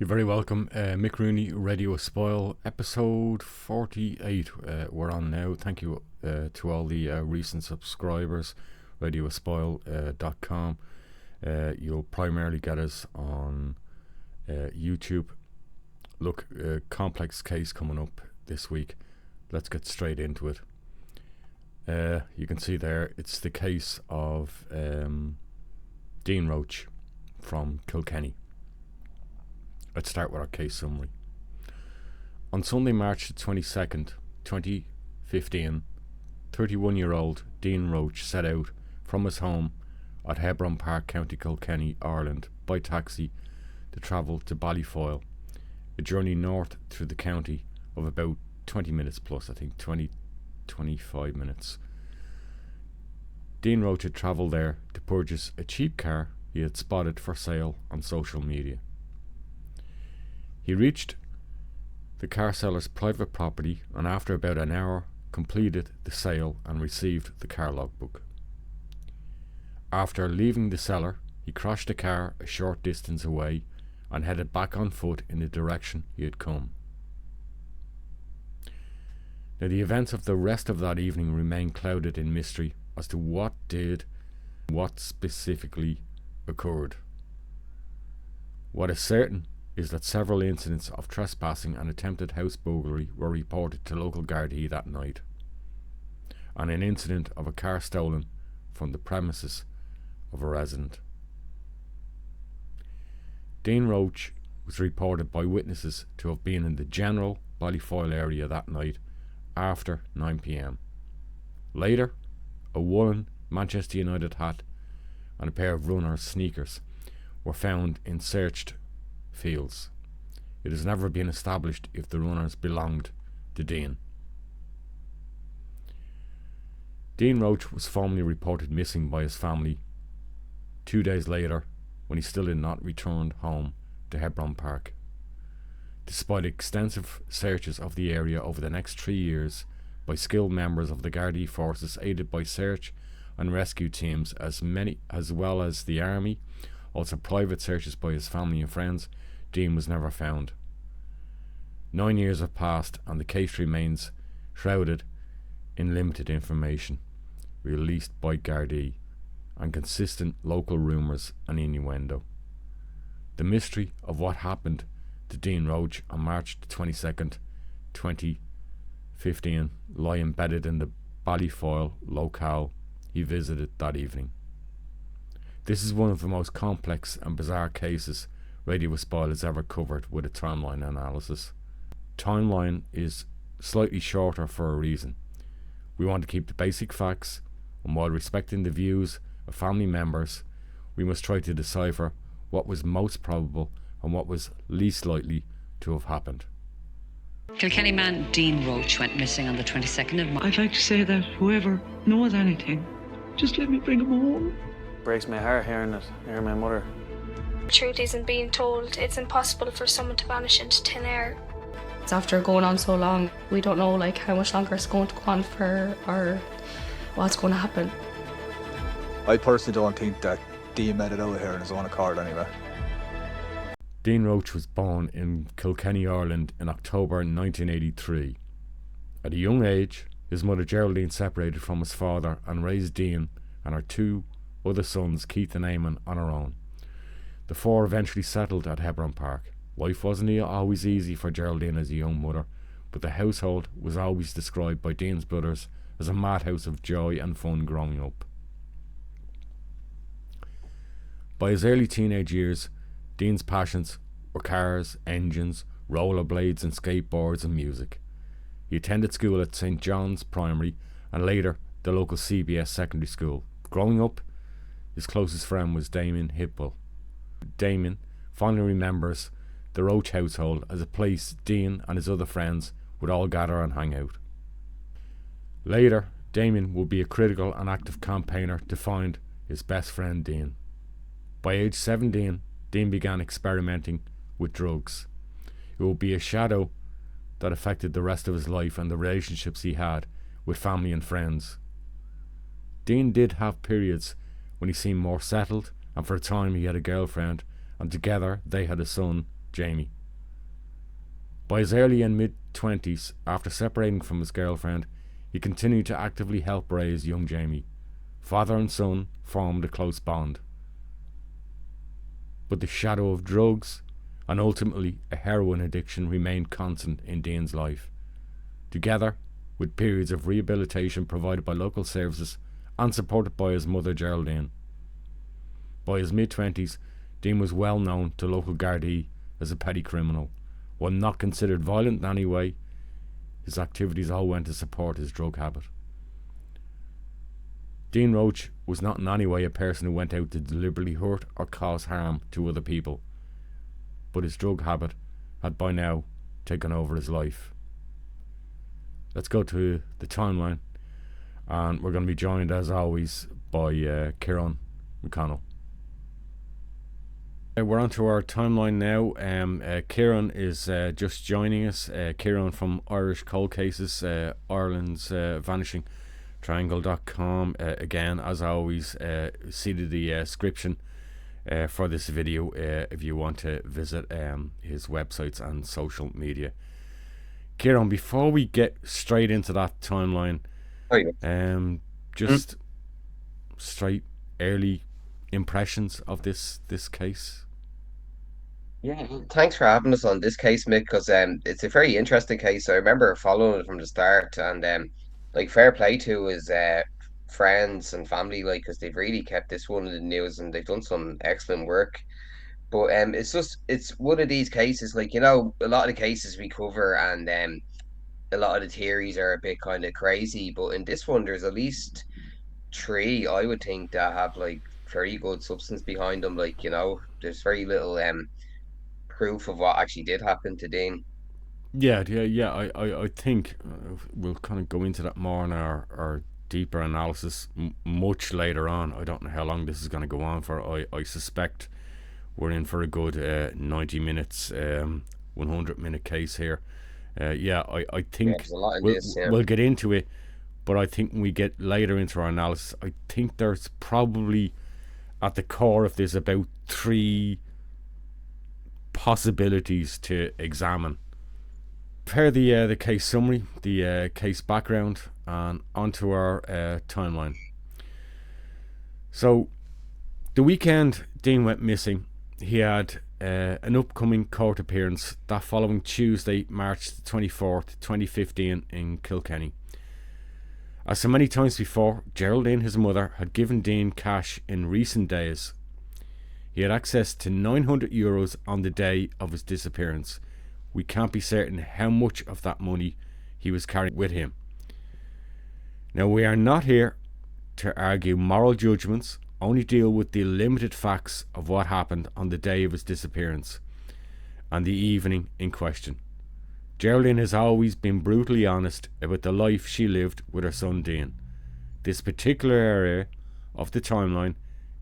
You're very welcome. Mick Rooney, Radio Espial, episode 48. We're on now. Thank you to all the recent subscribers. RadioEspial.com. You'll primarily get us on YouTube. Look, complex case coming up this week. Let's get straight into it. You can see there, it's the case of Dean Roche from Kilkenny. Let's start with our case summary. On Sunday, March the 22nd, 2015, 31-year-old Dean Roche set out from his home at Hebron Park, County Kilkenny, Ireland, by taxi to travel to Ballyfoyle, a journey north through the county of about 20 minutes plus, I think 25 minutes. Dean Roche had travelled there to purchase a cheap car he had spotted for sale on social media. He reached the car seller's private property and after about an hour completed the sale and received the car logbook. After leaving the seller, he crashed the car a short distance away and headed back on foot in the direction he had come. Now, the events of the rest of that evening remain clouded in mystery as to what specifically occurred. What is certain is that several incidents of trespassing and attempted house burglary were reported to local Gardai that night, and an incident of a car stolen from the premises of a resident. Dean Roche was reported by witnesses to have been in the general Ballyfoyle area that night after 9 p.m. Later, a woollen Manchester United hat and a pair of runner's sneakers were found in searched fields. It has never been established if the runners belonged to Dean. Dean Roche was formally reported missing by his family 2 days later when he still had not returned home to Hebron Park. Despite extensive searches of the area over the next 3 years by skilled members of the Gardai forces aided by search and rescue teams as well as the army, also private searches by his family and friends, Dean was never found. 9 years have passed and the case remains shrouded in limited information released by Gardai and consistent local rumours and innuendo. The mystery of what happened to Dean Roche on March 22nd, 2015 lie embedded in the Ballyfoyle locale he visited that evening. This is one of the most complex and bizarre cases Radio Espial has ever covered with a timeline analysis. Timeline is slightly shorter for a reason. We want to keep the basic facts, and while respecting the views of family members, we must try to decipher what was most probable and what was least likely to have happened. Kilkenny man Dean Roche went missing on the 22nd of March. I'd like to say that whoever knows anything, just let me bring him home. Breaks my heart hearing my mother. The truth isn't being told. It's impossible for someone to vanish into thin air. It's after going on so long, we don't know how much longer it's going to go on for or what's going to happen. I personally don't think that Dean made it out here on his own accord anyway. Dean Roche was born in Kilkenny, Ireland in October 1983. At a young age, his mother Geraldine separated from his father and raised Dean and her two other sons, Keith and Eamon, on her own. The four eventually settled at Hebron Park. Life wasn't always easy for Geraldine as a young mother, but the household was always described by Dean's brothers as a madhouse of joy and fun growing up. By his early teenage years, Dean's passions were cars, engines, rollerblades and skateboards and music. He attended school at St. John's Primary and later the local CBS secondary school. Growing up, his closest friend was Damien Hipwell. Damien fondly remembers the Roche household as a place Dean and his other friends would all gather and hang out. Later, Damien would be a critical and active campaigner to find his best friend Dean. By age 17, Dean began experimenting with drugs. It would be a shadow that affected the rest of his life and the relationships he had with family and friends. Dean did have periods when he seemed more settled, and for a time he had a girlfriend, and together they had a son Jamie. By his early and mid-20s, after separating from his girlfriend, he continued to actively help raise young Jamie. Father and son formed a close bond. But the shadow of drugs and ultimately a heroin addiction remained constant in Dean's life. Together, with periods of rehabilitation provided by local services and supported by his mother Geraldine. By his mid-20s, Dean was well known to local Gardai as a petty criminal. While not considered violent in any way, his activities all went to support his drug habit. Dean Roche was not in any way a person who went out to deliberately hurt or cause harm to other people, but his drug habit had by now taken over his life. Let's go to the timeline, and we're going to be joined as always by Kieran McConnell. We're on to our timeline now. Kieran is just joining us. Kieran from Irish Cold Cases, Ireland's Vanishing Triangle.com. Again, as always, see the description for this video if you want to visit his websites and social media. Kieran, before we get straight into that timeline, just straight early impressions of this case. Yeah, thanks for having us on this case, Mick, because it's a very interesting case. I remember following it from the start, and like fair play to his friends and family, like, because they've really kept this one in the news and they've done some excellent work. But it's one of these cases, like, you know, a lot of the cases we cover, and a lot of the theories are a bit kind of crazy, but in this one, there's at least three, I would think, that have like very good substance behind them. Like, you know, there's very little proof of what actually did happen to Dean. Yeah. I think we'll kind of go into that more in our deeper analysis much later on. I don't know how long this is going to go on for. I suspect we're in for a good 90 minutes, 100-minute case here. I think there's a lot in this, we'll get into it, but I think when we get later into our analysis, I think there's probably at the core of this about three possibilities to examine. Prepare the case summary, the case background, and onto our timeline. So, the weekend Dean went missing, he had an upcoming court appearance that following Tuesday, March 24th, 2015 in Kilkenny. As so many times before, Geraldine, his mother, had given Dean cash in recent days. He had access to €900 on the day of his disappearance. We can't be certain how much of that money he was carrying with him. Now, we are not here to argue moral judgments, only deal with the limited facts of what happened on the day of his disappearance and the evening in question. Geraldine has always been brutally honest about the life she lived with her son Dean. This particular area of the timeline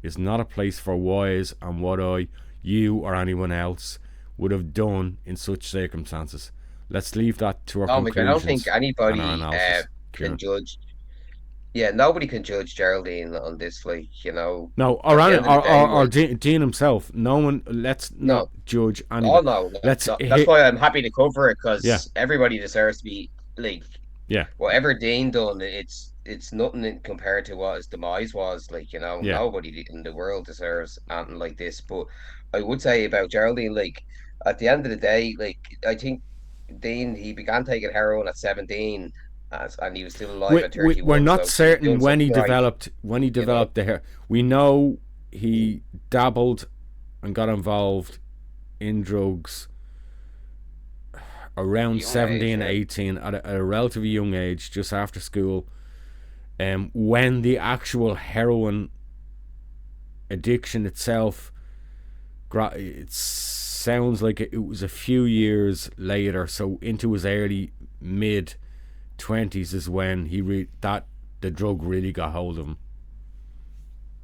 is not a place for whys and what you or anyone else would have done in such circumstances. Let's leave that to our conclusions. I don't think anybody can judge. Yeah, nobody can judge Geraldine on this, like, you know. No, or Dean himself. No one. Let's not judge anyone. Oh no, that's why I'm happy to cover it, because everybody deserves to be, like, whatever Dean done, it's nothing compared to what his demise was. Like, you know, nobody in the world deserves anything like this. But I would say about Geraldine, like, at the end of the day, like, I think Dean, he began taking heroin at 17. And he was still alive at 31. We're not certain when he developed the hair. We know he dabbled and got involved in drugs around 17, 18 at a relatively young age, just after school. When the actual heroin addiction itself, it sounds like it was a few years later, so into his early mid 20s is when the drug really got hold of him.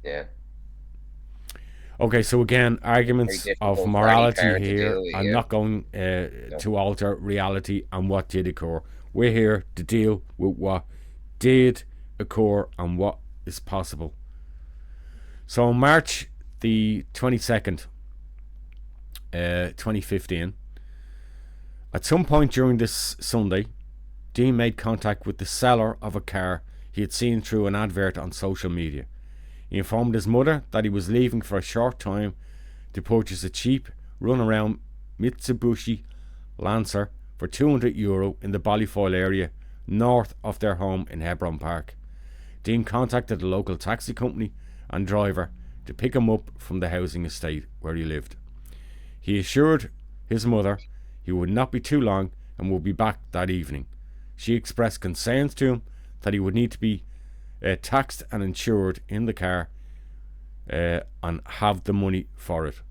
Yeah. Okay, so again, arguments of morality here. I'm not going to alter reality and what did occur. We're here to deal with what did occur and what is possible. So on March the 22nd, 2015. At some point during this Sunday, Dean made contact with the seller of a car he had seen through an advert on social media. He informed his mother that he was leaving for a short time to purchase a cheap runaround Mitsubishi Lancer for €200 in the Ballyfoyle area, north of their home in Hebron Park. Dean contacted a local taxi company and driver to pick him up from the housing estate where he lived. He assured his mother he would not be too long and would be back that evening. She expressed concerns to him that he would need to be taxed and insured in the car and have the money for it.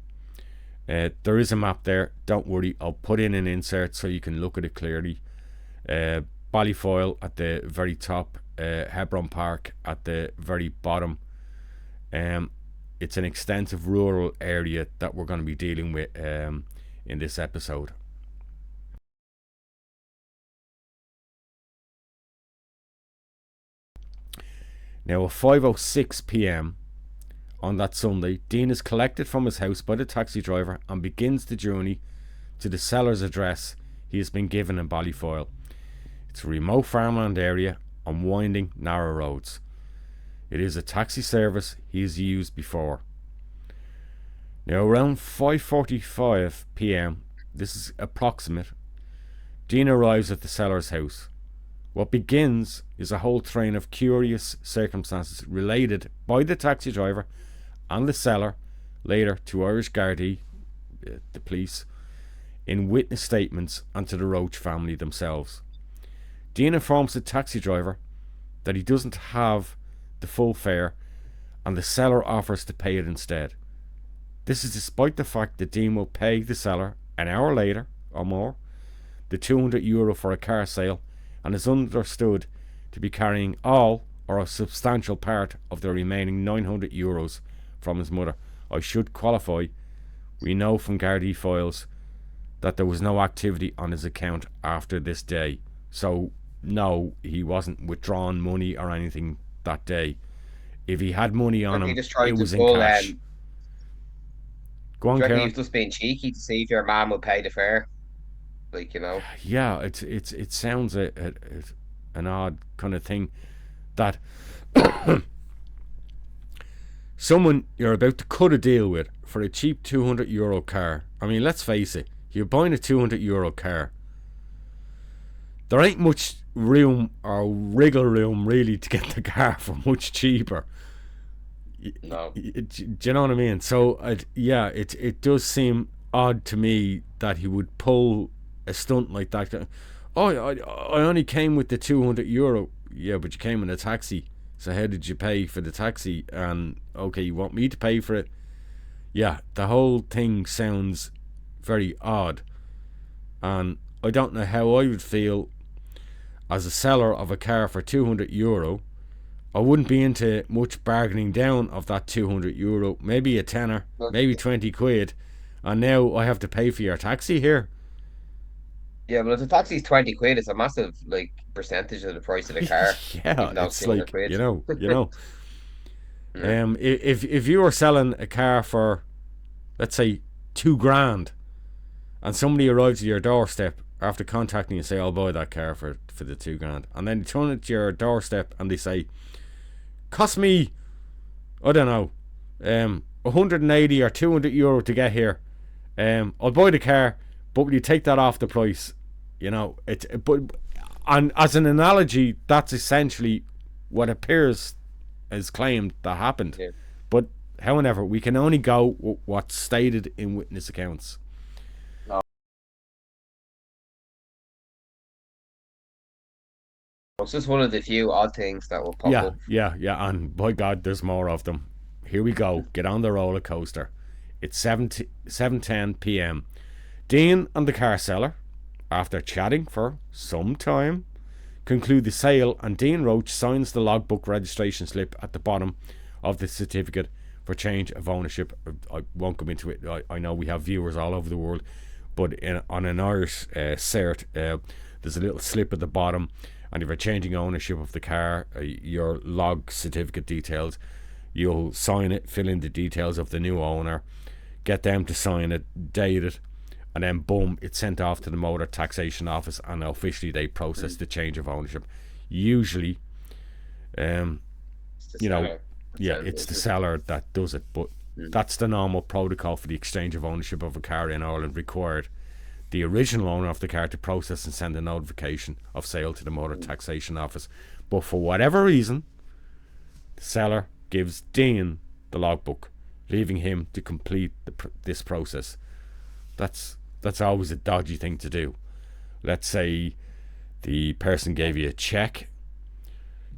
There is a map there, don't worry, I'll put in an insert so you can look at it clearly. Ballyfoyle at the very top, Hebron Park at the very bottom. It's an extensive rural area that we're going to be dealing with in this episode. Now at 5:06 p.m. on that Sunday, Dean is collected from his house by the taxi driver and begins the journey to the seller's address he has been given in Ballyfoyle. It's a remote farmland area on winding, narrow roads. It is a taxi service he has used before. Now around 5:45 p.m, this is approximate, Dean arrives at the seller's house. What begins is a whole train of curious circumstances related by the taxi driver and the seller later to Irish Gardai, the police, in witness statements and to the Roche family themselves. Dean informs the taxi driver that he doesn't have the full fare and the seller offers to pay it instead. This is despite the fact that Dean will pay the seller an hour later or more the €200 for a car sale and is understood to be carrying all or a substantial part of the remaining €900 from his mother. I should qualify, we know from Gardai files that there was no activity on his account after this day, so no, he wasn't withdrawing money or anything that day. If he had money on him, it was in cash. Go on, Karen. He was just being cheeky to see if your mum would pay the fare, like, you know. Yeah, it sounds an odd kind of thing that someone you're about to cut a deal with for a cheap €200 car. I mean, let's face it, you're buying a €200 car. There ain't much room or wriggle room really to get the car for much cheaper. No. Do you know what I mean? So it does seem odd to me that he would pull a stunt like that. Oh, I only came with the €200. Yeah, but you came in a taxi. So how did you pay for the taxi? And okay, you want me to pay for it? Yeah, the whole thing sounds very odd. And I don't know how I would feel as a seller of a car for €200. I wouldn't be into much bargaining down of that €200. Maybe a tenner, maybe 20 quid. And now I have to pay for your taxi here. Yeah, but if the taxi's 20 quid, it's a massive percentage of the price of the car. Yeah, it's like quid. you know. If you were selling a car for, let's say, $2,000, and somebody arrives at your doorstep after contacting you and say, I'll buy that car for the $2,000, and then you turn it to your doorstep and they say, cost me, I don't know, 180 or €200 to get here. I'll buy the car, but will you take that off the price? You know, and as an analogy, that's essentially what appears as claimed that happened. Yeah. But however, we can only go with what's stated in witness accounts. No. It's just one of the few odd things that will pop up. Yeah, and by God, there's more of them. Here we go. Get on the roller coaster. It's 7:10 p.m. Dean and the car seller, after chatting for some time, conclude the sale, and Dean Roche signs the logbook registration slip at the bottom of the certificate for change of ownership. I won't go into it. I know we have viewers all over the world, but on an Irish cert, there's a little slip at the bottom, and if you're changing ownership of the car, your log certificate details, you'll sign it, fill in the details of the new owner, get them to sign it, date it, and then boom, it's sent off to the motor taxation office, and officially they process the change of ownership. Usually, you know, it's the seller that does it, but that's the normal protocol for the exchange of ownership of a car in Ireland. Required the original owner of the car to process and send a notification of sale to the motor taxation office. But for whatever reason, the seller gives Dean the logbook, leaving him to complete this process. That's always a dodgy thing to do. Let's say the person gave you a check,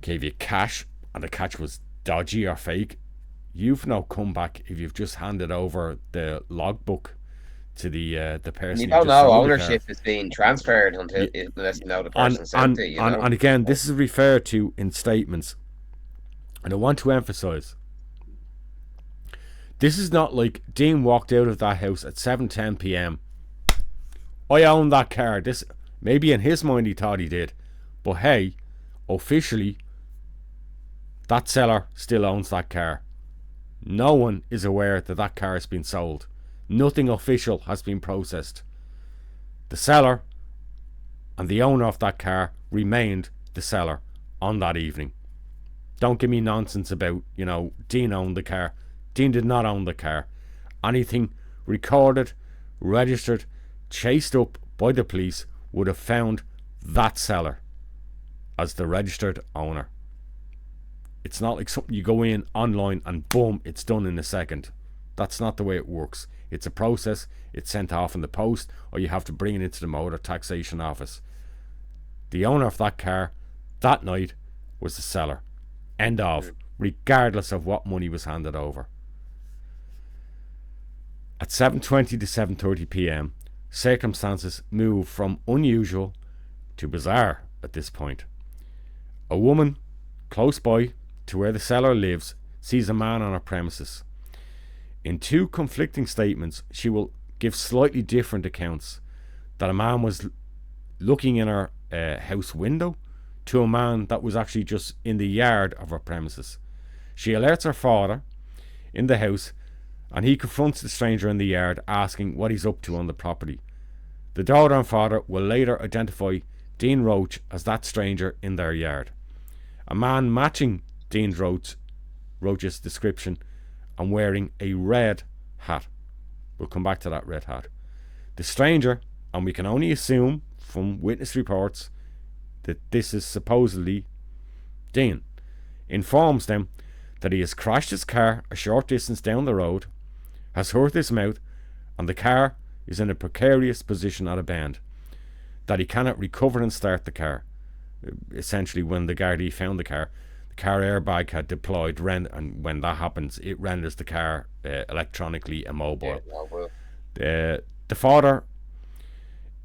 gave you cash, and the cash was dodgy or fake. You've no comeback if you've just handed over the logbook to the person. You don't know ownership is being transferred until unless you know the person sent it. And again, this is referred to in statements, and I want to emphasise, this is not like Dean walked out of that house at 7:10 p.m. I own that car. This maybe in his mind he thought he did, but hey, officially, that seller still owns that car. No one is aware that that car has been sold. Nothing official has been processed. The seller and the owner of that car remained the seller on that evening. Don't give me nonsense about, Dean owned the car. Dean did not own the car. Anything recorded, registered, chased up by the police would have found that seller as the registered owner. It's not like something you go in online and boom, it's done in a second. That's not the way it works. It's a process. It's sent off in the post, or you have to bring it into the motor taxation office. The owner of that car that night was the seller. End of. Regardless of what money was handed over. At 7:20 to 7:30 p.m, circumstances move from unusual to bizarre at this point. A woman close by to where the seller lives sees a man on her premises. In two conflicting statements, she will give slightly different accounts. That a man was looking in her house window to a man that was actually just in the yard of her premises. She alerts her father in the house, and he confronts the stranger in the yard, asking what he's up to on the property. The daughter and father will later identify Dean Roche as that stranger in their yard. A man matching Dean Roche's description and wearing a red hat. We'll come back to that red hat. The stranger, and we can only assume from witness reports that this is supposedly Dean, informs them that he has crashed his car a short distance down the road, has hurt his mouth, and the car is in a precarious position at a bend, that he cannot recover and start the car. Essentially, when the Gardai found the car airbag had deployed, and when that happens, it renders the car electronically immobile. The father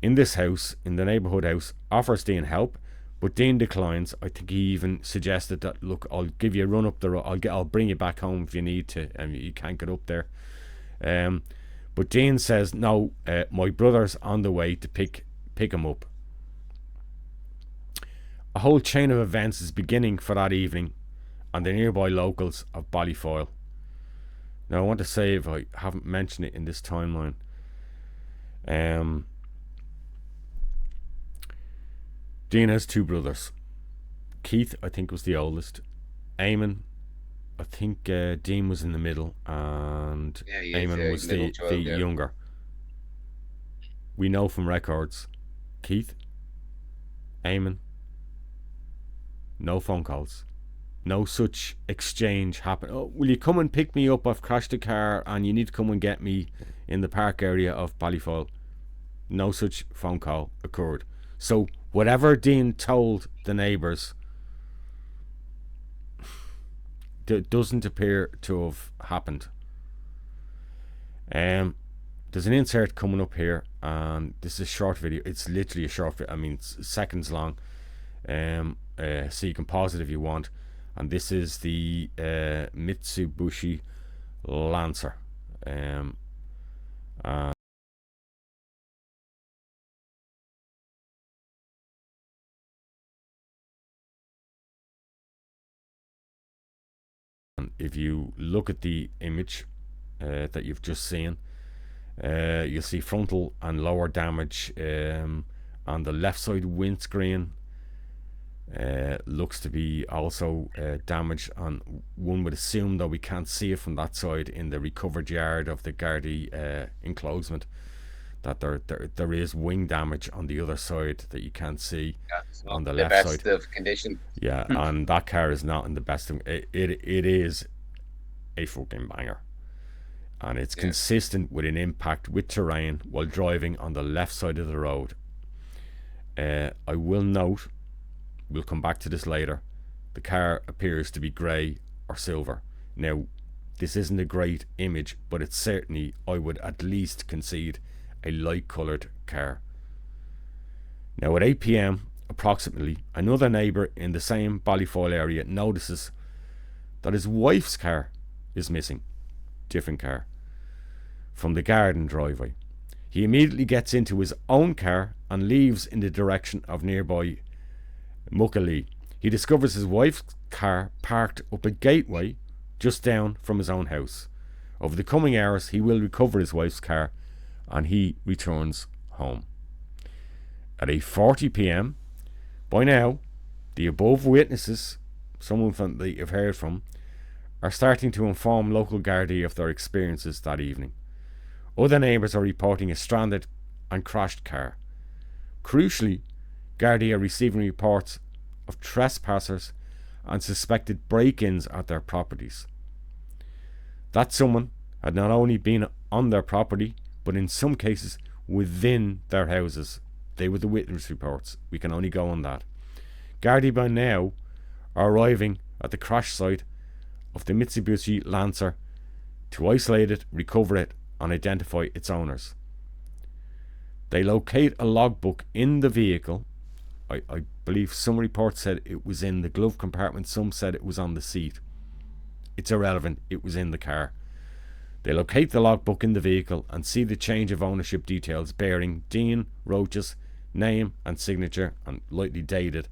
in this house, in the neighbourhood house, offers Dean help, but Dean declines. I think he even suggested that, look, I'll give you a run up the road, I'll bring you back home if you need to, and you can't get up there. But Dean says, no, my brother's on the way to pick him up. A whole chain of events is beginning for that evening on the nearby locals of Ballyfoyle. Now, I want to say, if I haven't mentioned it in this timeline, Dean has two brothers. Keith, I think, was the oldest. Eamon, I think Dean was in the middle, and Eamon was the younger. We know from records, Keith, Eamon, no phone calls. No such exchange happened. Oh, will you come and pick me up? I've crashed a car and you need to come and get me in the park area of Ballyfoyle. No such phone call occurred. So whatever Dean told the neighbours doesn't appear to have happened. There's an insert coming up here, and this is a short video. It's literally a short video. I mean, it's seconds long. So you can pause it if you want. And this is the Mitsubishi Lancer. If you look at the image that you've just seen, You'll see frontal and lower damage on the left side windscreen. Looks to be also damage on, one would assume, though we can't see it from that side, in the recovered yard of the Gardai enclosement, that there is wing damage on the other side that you can't see on the left side. Best of condition. Yeah, and that car is not in the best of it is a fucking banger. And it's consistent with an impact with terrain while driving on the left side of the road. I will note, we'll come back to this later, the car appears to be grey or silver. Now, this isn't a great image, but it's certainly, I would at least concede, a light coloured car. Now at 8 p.m. approximately, another neighbour in the same Ballyfoyle area notices that his wife's car is missing. Different car. From the garden driveway. He immediately gets into his own car and leaves in the direction of nearby Muckalee. He discovers his wife's car parked up a gateway just down from his own house. Over the coming hours, he will recover his wife's car and he returns home. At 8:40 p.m, by now, the above witnesses, some of them that you've heard from, are starting to inform local Gardai of their experiences that evening. Other neighbours are reporting a stranded and crashed car. Crucially, Gardai are receiving reports of trespassers and suspected break-ins at their properties. That someone had not only been on their property, but in some cases within their houses. They were the witness reports. We can only go on that. Gardai by now are arriving at the crash site of the Mitsubishi Lancer to isolate it, recover it, and identify its owners. They locate a logbook in the vehicle. I believe some reports said it was in the glove compartment, some said it was on the seat. It's irrelevant, it was in the car. They locate the logbook in the vehicle and see the change of ownership details bearing Dean Roche's name and signature, and lightly dated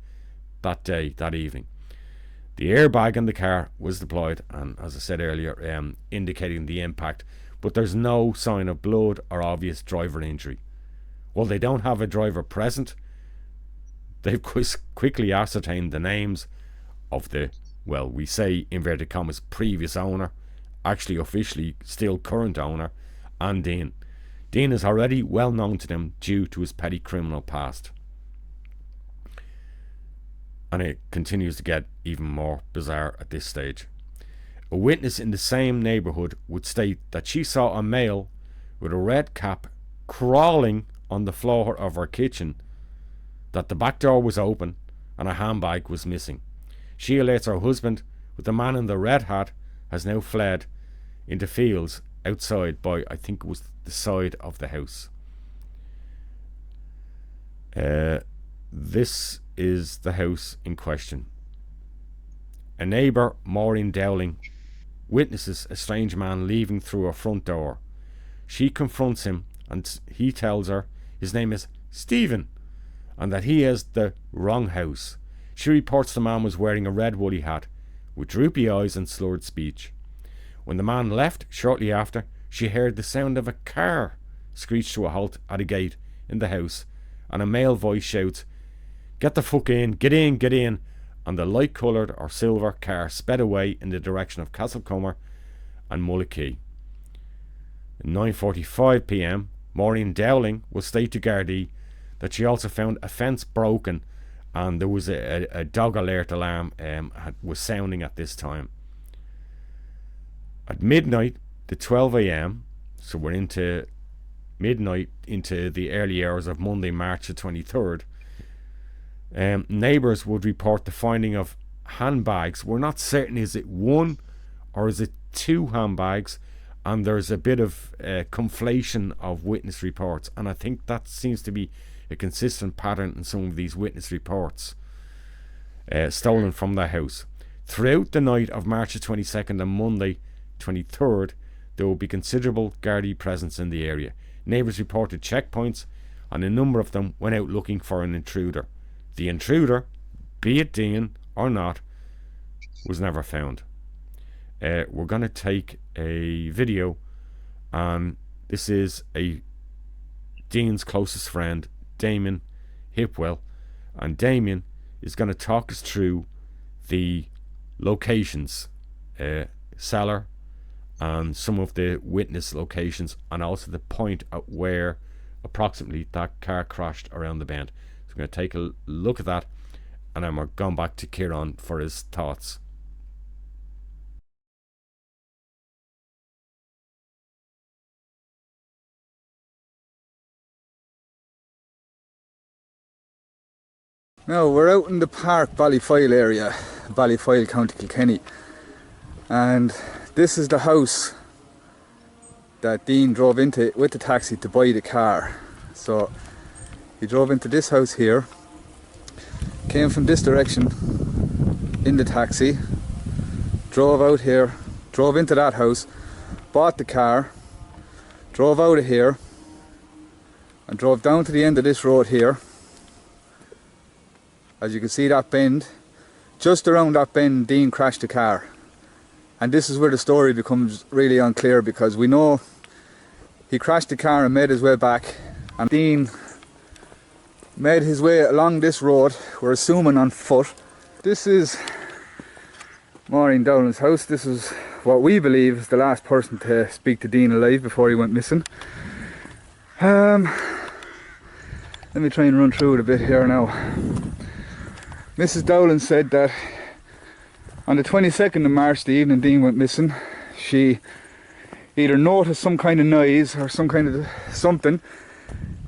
that day, that evening. The airbag in the car was deployed, and as I said earlier, indicating the impact, but there's no sign of blood or obvious driver injury. While they don't have a driver present, they've quickly ascertained the names of the, well, we say inverted commas, previous owner, actually officially still current owner, and Dean. Dean is already well known to them due to his petty criminal past. And it continues to get even more bizarre at this stage. A witness in the same neighbourhood would state that she saw a male with a red cap crawling on the floor of her kitchen, that the back door was open and a handbag was missing. She alerts her husband, with the man in the red hat has now fled into fields outside by, I think it was the side of the house. This is the house in question. A neighbour, Maureen Dowling, witnesses a strange man leaving through her front door. She confronts him and he tells her his name is Stephen and that he has the wrong house. She reports the man was wearing a red woolly hat with droopy eyes and slurred speech. When the man left shortly after, she heard the sound of a car screech to a halt at a gate in the house, and a male voice shouts, "Get the fuck in, get in, get in," and the light coloured or silver car sped away in the direction of Castlecomer and Mullaghey. At 9:45 p.m, Maureen Dowling will state to Gardai that she also found a fence broken and there was a dog alert alarm was sounding at this time. At midnight to 12 a.m, so we're into midnight into the early hours of Monday, March the 23rd, neighbours would report the finding of handbags. We're not certain, is it one or is it two handbags, and there's a bit of conflation of witness reports, and I think that seems to be a consistent pattern in some of these witness reports, stolen from their house. Throughout the night of March the 22nd and Monday 23rd, there will be considerable Gardai presence in the area. Neighbours reported checkpoints, and a number of them went out looking for an intruder. The intruder, be it Dean or not, was never found. We're going to take a video and This is Dean's closest friend, Damien Hipwell, and Damien is going to talk us through the locations, cellar, and some of the witness locations, and also the point at where approximately that car crashed around the bend. So we're going to take a look at that, and then we're going back to Kieran for his thoughts. Now we're out in the park, Ballyfoyle area, Ballyfoyle, County Kilkenny, and this is the house that Dean drove into with the taxi to buy the car. So he drove into this house here, came from this direction in the taxi, drove out here, drove into that house, bought the car, drove out of here and drove down to the end of this road here. As you can see, that bend, just around that bend, Dean crashed the car. And this is where the story becomes really unclear, because we know he crashed the car and made his way back, and Dean made his way along this road, we're assuming on foot. This is Maureen Dowland's house. This is what we believe is the last person to speak to Dean alive before he went missing. Let me try and run through it a bit here now. Mrs. Dowland said that on the 22nd of March, the evening Dean went missing, she either noticed some kind of noise or some kind of something.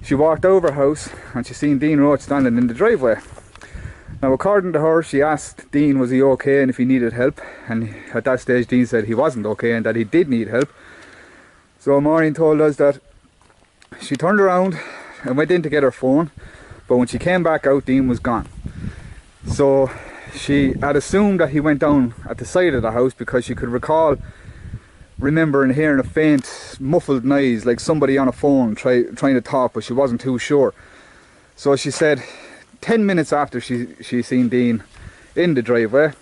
She walked over her house and she seen Dean Roche standing in the driveway. Now, according to her, she asked Dean was he okay and if he needed help, and at that stage Dean said he wasn't okay and that he did need help. So Maureen told us that she turned around and went in to get her phone, but when she came back out, Dean was gone. So she had assumed that he went down at the side of the house, because she could remembering hearing a faint muffled noise like somebody on a phone trying to talk, but she wasn't too sure. So she said 10 minutes after she seen Dean in the driveway.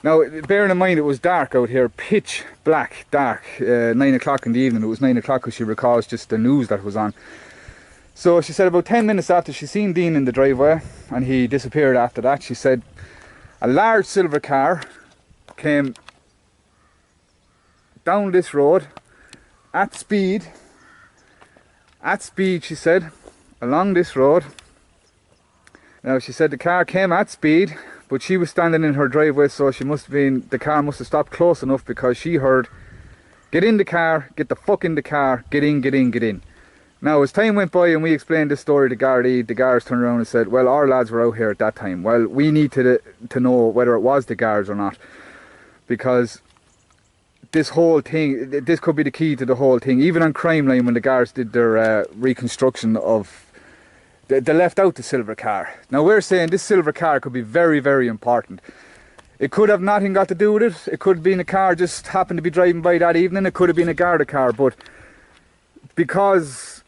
Now, bearing in mind it was dark out here, pitch black dark, 9 o'clock in the evening. It was 9 o'clock because she recalls just the news that was on. So she said about 10 minutes after she seen Dean in the driveway and he disappeared after that, she said a large silver car came down this road at speed, she said, along this road. Now, she said the car came at speed, but she was standing in her driveway, so the car must have stopped close enough, because she heard, "Get in the car, get the fuck in the car, get in, get in, get in." Now, as time went by and we explained this story to Gardai, the guards turned around and said, well, our lads were out here at that time. Well, we need to know whether it was the guards or not, because this whole thing, this could be the key to the whole thing. Even on Crime Line, when the guards did their reconstruction of, they left out the silver car. Now, we're saying this silver car could be very, very important. It could have nothing got to do with it. It could have been a car just happened to be driving by that evening. It could have been a Garda car, but because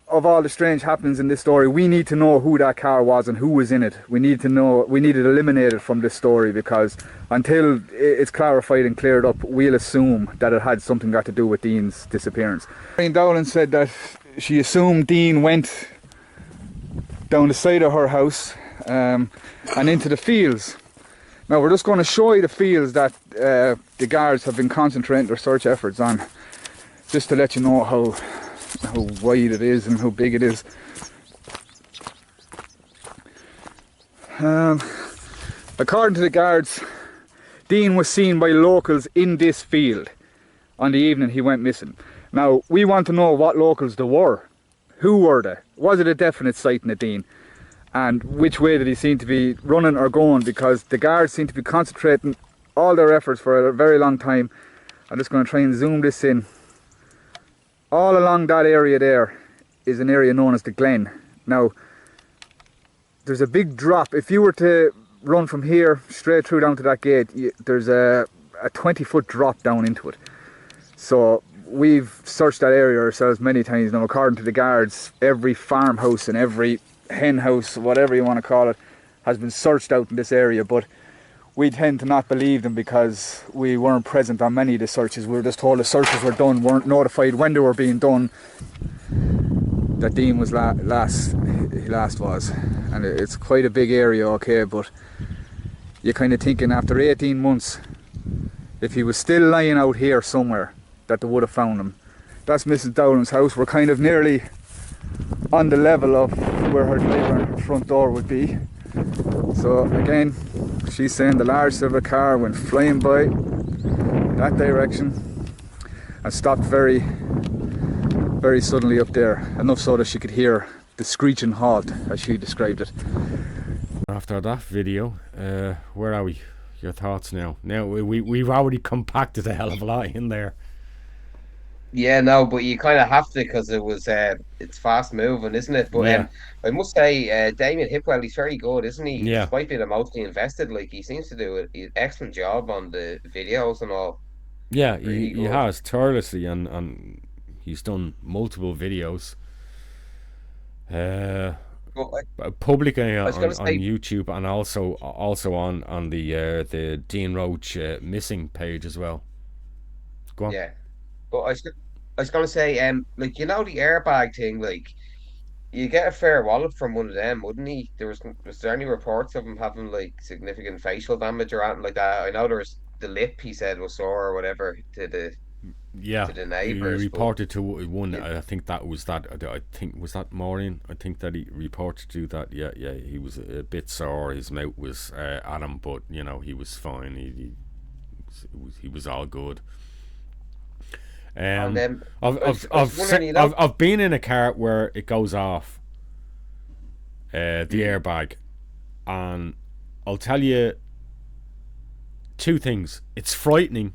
of all the strange happenings in this story, we need to know who that car was and who was in it. We need it eliminated from this story, because until it's clarified and cleared up, we'll assume that it had something got to do with Dean's disappearance. Maureen Dowland said that she assumed Dean went down the side of her house and into the fields. Now, we're just going to show you the fields that the guards have been concentrating their search efforts on, just to let you know how wide it is and how big it is. According to the guards, Dean was seen by locals in this field on the evening he went missing. Now, we want to know what locals there were. Who were they? Was it a definite sighting of Dean? And which way did he seem to be running or going? Because the guards seem to be concentrating all their efforts for a very long time. I'm just going to try and zoom this in. All along that area there is an area known as the Glen. Now, there's a big drop. If you were to run from here straight through down to that gate, there's a 20-foot drop down into it. So we've searched that area ourselves many times. Now, according to the guards, every farmhouse and every hen house, whatever you want to call it, has been searched out in this area. But we tend to not believe them because we weren't present on many of the searches. We were just told the searches were done, weren't notified when they were being done. That Dean was last was, and it's quite a big area, okay, but you're kind of thinking after 18 months, if he was still lying out here somewhere, that they would have found him. That's Mrs. Dowland's house. We're kind of nearly on the level of where her driver and her front door would be. So again, she's saying the large silver car went flying by that direction and stopped very, very suddenly up there, enough so that she could hear the screeching halt, as she described it. After that video, where are we? Your thoughts now? Now we've already compacted a hell of a lot in there. Yeah, no, but you kind of have to because it was it's fast moving, isn't it? But Yeah. I must say, Damien Hipwell, he's very good, isn't he? Yeah. Despite being emotionally invested, like he seems to do an excellent job on the videos and all. Yeah, Really he good. has tirelessly, and he's done multiple videos. Publicly on YouTube, and also on the Dean Roche missing page as well. Go on. Yeah, but I was gonna say, like the airbag thing, like you get a fair wallop from one of them, wouldn't he? Was there any reports of him having like significant facial damage or anything like that? I know there was the lip he said was sore or whatever to the He neighbours. reported to one. I think that was that. I think was that Maureen. I think that he reported to that. Yeah. He was a bit sore. His mouth was at him, but he was fine. He was all good. I've been in a car where it goes off, the airbag, and I'll tell you two things. It's frightening.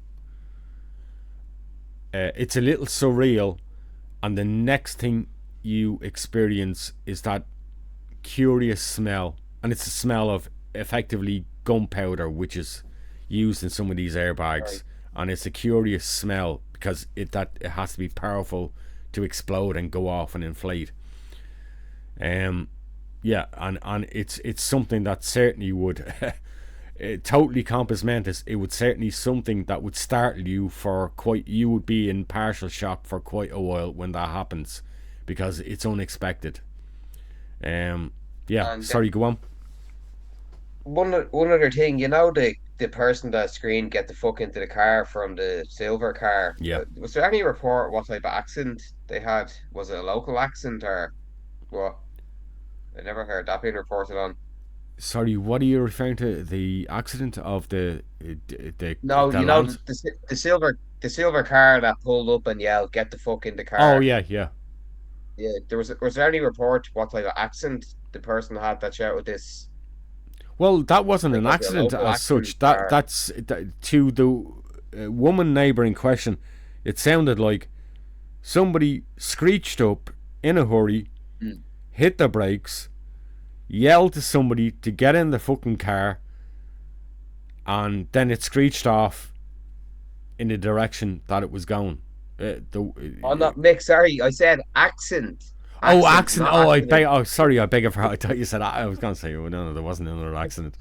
It's a little surreal, and the next thing you experience is that curious smell, and it's the smell of effectively gunpowder, which is used in some of these airbags, right. And it's a curious smell because it has to be powerful to explode and go off and inflate. And it's something that certainly would totally compass mentis. It would certainly something that would startle you you would be in partial shock for quite a while when that happens, because it's unexpected. Sorry, go on. One other thing, the person that screamed "get the fuck into the car" from the silver car. Yeah. Was there any report what type of accident they had? Was it a local accident or what? I never heard that being reported on. Sorry, what are you referring to? The accident of the No, the silver car that pulled up and yelled "get the fuck in the car." Oh yeah. Yeah, was there any report what type of accident the person had that shouted this? Well, that wasn't an accident as such. That's to the woman neighbour in question. It sounded like somebody screeched up in a hurry, hit the brakes, yelled to somebody to get in the fucking car, and then it screeched off in the direction that it was going. Not Mick. Sorry, I said accent. Accident. I beg your pardon. I thought you said I was going to say, no, there wasn't another accident.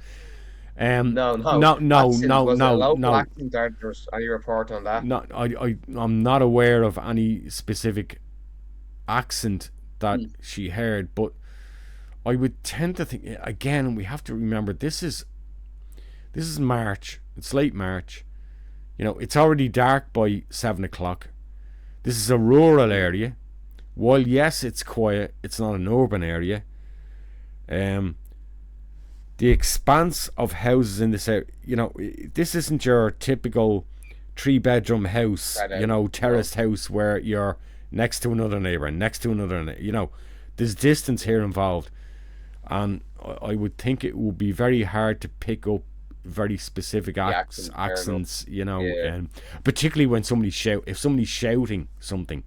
No. Was it a local accident, or there's any report on that? No, I'm not aware of any specific accent that she heard, but I would tend to think, again, we have to remember this is March. It's late March. It's already dark by 7 o'clock. This is a rural area. While yes, it's quiet, it's not an urban area. The expanse of houses in this area, this isn't your typical 3-bedroom house, terraced house where you're next to another neighbour, there's distance here involved, and I would think it would be very hard to pick up very specific accents, particularly when if somebody's shouting something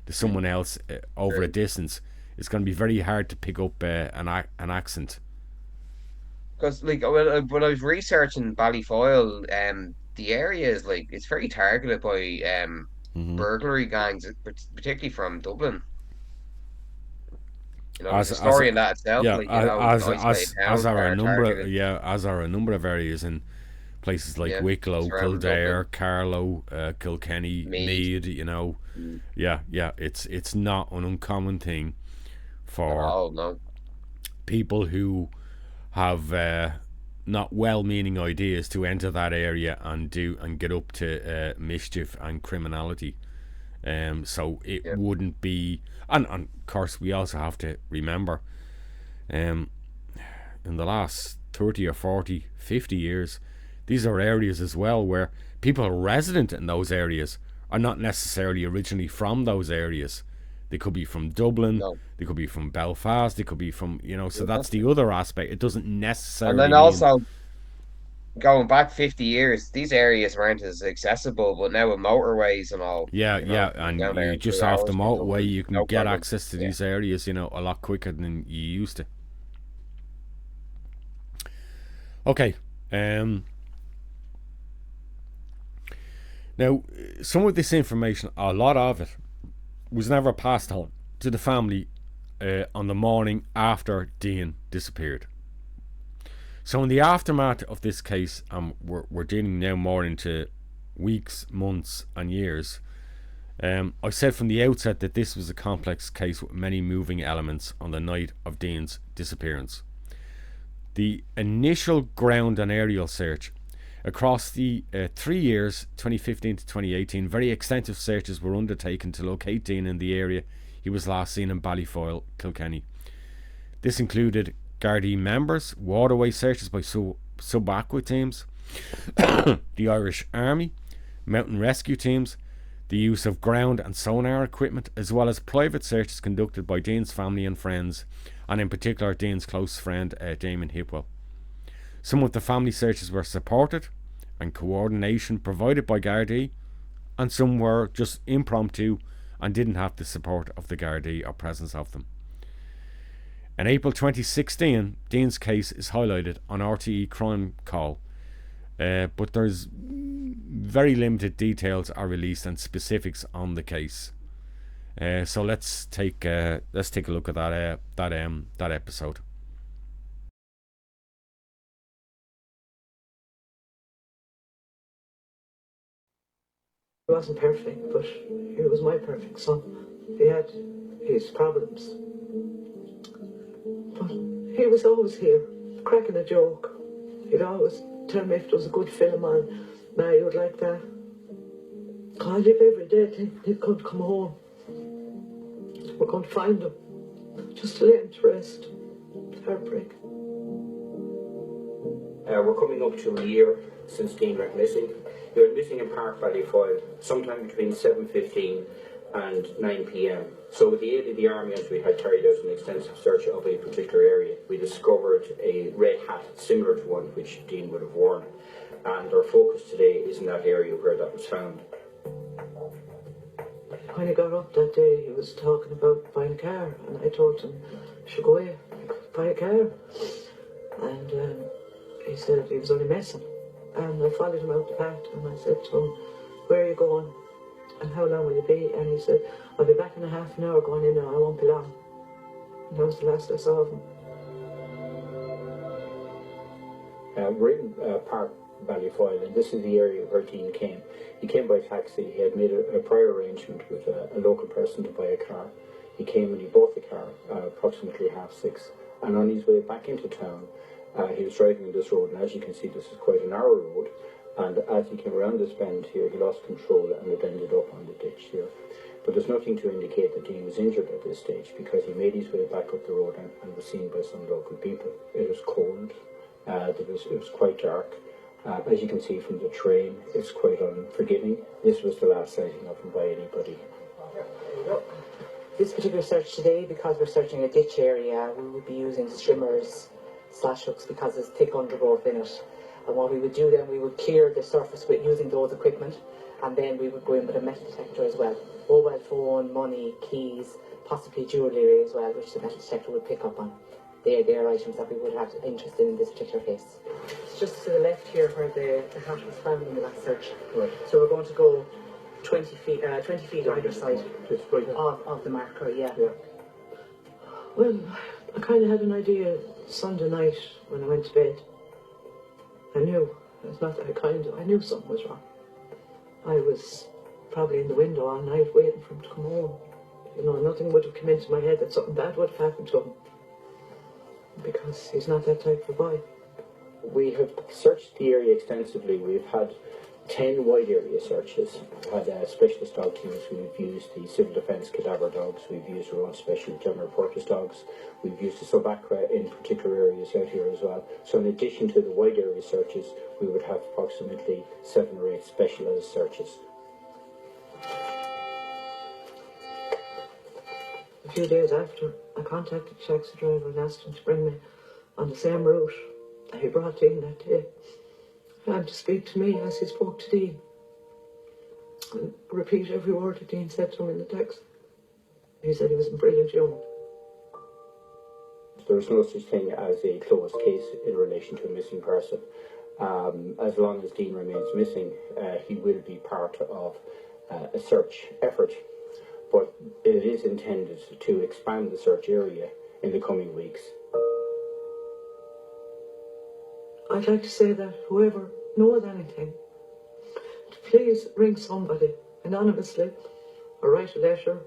to someone else over a distance, it's going to be very hard to pick up an accent. Because when I was researching Ballyfoyle, the area is it's very targeted by burglary gangs, particularly from Dublin. The story in that itself. As are a number of areas in Places like Yeah, Wicklow, surrounding Kildare, Dublin. Carlow, Kilkenny, Meath. Meath, you know. Yeah, it's not an uncommon thing At for all, no. people who have not well-meaning ideas to enter that area and get up to mischief and criminality. So it Yeah. wouldn't be, and of course we also have to remember, in the last 30 or 40, 50 years, these are areas as well where people resident in those areas are not necessarily originally from those areas. They could be from Dublin, No. they could be from Belfast, they could be from, so Yeah, that's the other aspect. It doesn't and then necessarily mean, also going back 50 years, these areas weren't as accessible, but now with motorways and all, yeah, you know, and down there you in just 2 hours off the from motorway, Dublin, you can no get problem. access to Yeah. these areas, a lot quicker than you used to. Okay, now some of this information, a lot of it, was never passed on to the family on the morning after Dean disappeared. So in the aftermath of this case, we're dealing now more into weeks, months and years. I said from the outset that this was a complex case with many moving elements on the night of Dean's disappearance. The initial ground and aerial search across the 3 years, 2015 to 2018, very extensive searches were undertaken to locate Dean in the area he was last seen in Ballyfoyle, Kilkenny. This included Gardai members, waterway searches by sub-aqua teams, the Irish Army, mountain rescue teams, the use of ground and sonar equipment, as well as private searches conducted by Dean's family and friends, and in particular Dean's close friend Damon Hipwell. Some of the family searches were supported and coordination provided by Gardai, and some were just impromptu and didn't have the support of the Gardai or presence of them. In April 2016, Dean's case is highlighted on RTE Crime Call, but there's very limited details are released and specifics on the case. So let's take a look at that episode. He wasn't perfect, but he was my perfect son. He had his problems. But he was always here, cracking a joke. He'd always tell me if there was a good film on, now you would like that. I live every day thinking he's going to come home. We're going to find him. Just to lay him to rest. Heartbreak. We're coming up to a year since Dean went missing. He went missing in Park Ballyfoyle sometime between 7:15 and 9 p.m. So with the aid of the Army, as we had carried out an extensive search of a particular area, we discovered a red hat similar to one which Dean would have worn. And our focus today is in that area where that was found. When he got up that day, he was talking about buying a car, and I told him, "You should go away, buy a car." And he said he was only messing. And I followed him out the back, and I said to him, "Where are you going? And how long will you be?" And he said, "I'll be back in a half an hour going in now, I won't be long." And that was the last I saw of him. We're in Park Ballyfoyle, and this is the area where Dean came. He came by taxi. He had made a prior arrangement with a local person to buy a car. He came and he bought the car approximately 6:30. And on his way back into town, he was driving on this road, and as you can see, this is quite a narrow road. And as he came around this bend here, he lost control and it ended up on the ditch here. But there's nothing to indicate that Dean was injured at this stage, because he made his way back up the road and was seen by some local people. It was cold. It was quite dark. As you can see from the train, it's quite unforgiving. This was the last sighting of him by anybody. This particular search today, because we're searching a ditch area, we would be using strimmers, slash hooks, because there's thick undergrowth in it. And what we would do then, we would clear the surface with using those equipment, and then we would go in with a metal detector as well. Mobile phone, money, keys, possibly jewellery as well, which the metal detector would pick up on. They're items that we would have interest in this particular case. It's just to the left here where the hat was found in the last search. Right. So we're going to go 20 feet either side of the marker, yeah. Well, I kind of had an idea Sunday night when I went to bed. I knew It's not that I knew something was wrong. I was probably in the window all night waiting for him to come home. You know, nothing would have come into my head that something bad would have happened to him. Because he's not that type of boy. We have searched the area extensively. We've had 10 wide area searches. We've had specialist dog teams. We've used the civil defence cadaver dogs. We've used our own special general purpose dogs. We've used the sub-acra in particular areas out here as well. So in addition to the wide area searches, we would have approximately 7 or 8 specialised searches. A few days after, I contacted the taxi driver and asked him to bring me on the same route that he brought Dean that day, and to speak to me as he spoke to Dean, and repeat every word that Dean said to him in the text. He said he was a brilliant human. There is no such thing as a closed case in relation to a missing person. As long as Dean remains missing, he will be part of a search effort. But it is intended to expand the search area in the coming weeks. I'd like to say that whoever knows anything, to please ring somebody anonymously or write a letter.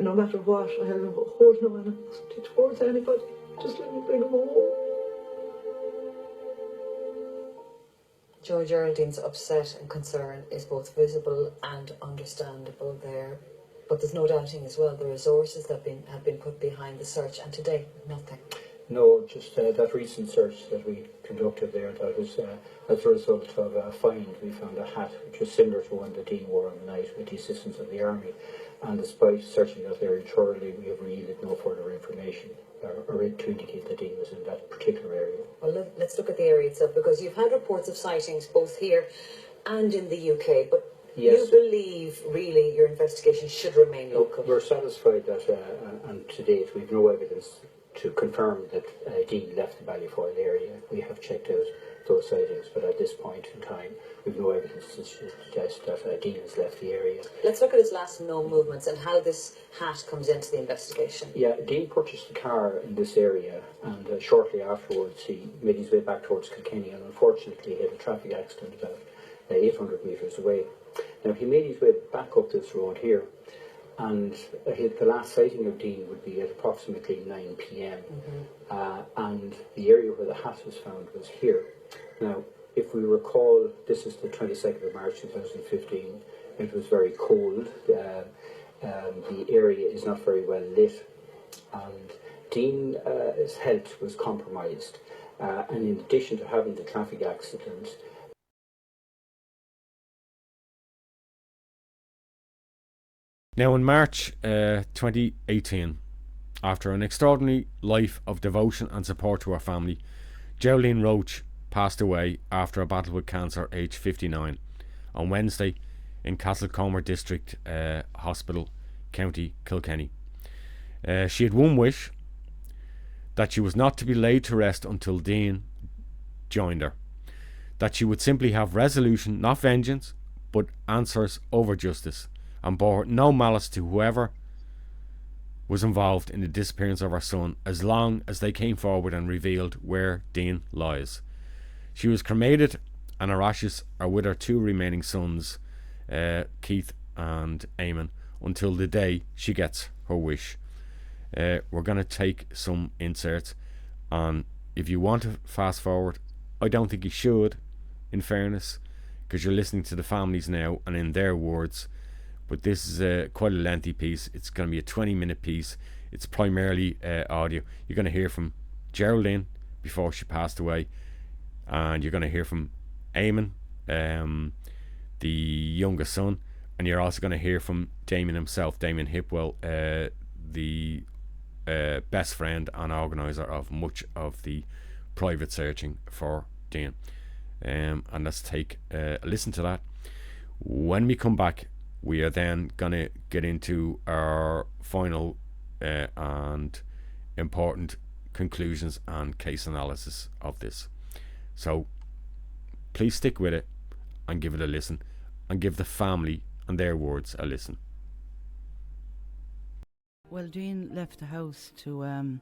No matter what, I'll hold no animosity towards anybody. Just let me bring him home. Joe Geraldine's upset and concern is both visible and understandable there. But there's no doubting as well the resources that have been put behind the search, and today, nothing. No, just that recent search that we conducted there, that was as a result of a find. We found a hat which was similar to one that Dean wore on the night with the assistance of the army. And despite searching that area thoroughly, we have yielded no further information or to indicate that Dean was in that particular area. Well, let's look at the area itself, because you've had reports of sightings both here and in the UK, but yes, you believe really your investigation should remain local. We're satisfied that, and to date, we've no evidence to confirm that Dean left the Ballyfoyle area. We have checked out those sightings, but at this point in time, we've no evidence to suggest that Dean has left the area. Let's look at his last known movements and how this hat comes into the investigation. Yeah, Dean purchased a car in this area, and shortly afterwards he made his way back towards Kilkenny, and unfortunately he had a traffic accident about 800 metres away. Now, he made his way back up this road here, and the last sighting of Dean would be at approximately 9 p.m. And the area where the hat was found was here. Now, if we recall, this is the 22nd of March 2015. It was very cold. The area is not very well lit, and Dean's health was compromised. And in addition to having the traffic accident, Now in March 2018, after an extraordinary life of devotion and support to her family, Geraldine Roche passed away after a battle with cancer, aged 59, on Wednesday in Castlecomer District Hospital, County Kilkenny. She had one wish, that she was not to be laid to rest until Dean joined her, that she would simply have resolution, not vengeance, but answers over justice, and bore no malice to whoever was involved in the disappearance of her son, as long as they came forward and revealed where Dean lies. She was cremated, and her ashes are with her 2 remaining sons, Keith and Eamon, until the day she gets her wish. We're going to take some inserts, and if you want to fast forward, I don't think you should, in fairness, because you're listening to the families now and in their words. But this is quite a lengthy piece. It's going to be a 20-minute piece. It's primarily audio. You're going to hear from Geraldine before she passed away, and you're going to hear from Eamon, the youngest son, and you're also going to hear from Damien himself, Damien Hipwell, the best friend and organiser of much of the private searching for Dean. And let's take a listen to that. When we come back, we are then going to get into our final and important conclusions and case analysis of this. So please stick with it and give it a listen, and give the family and their words a listen. Well, Dean left the house to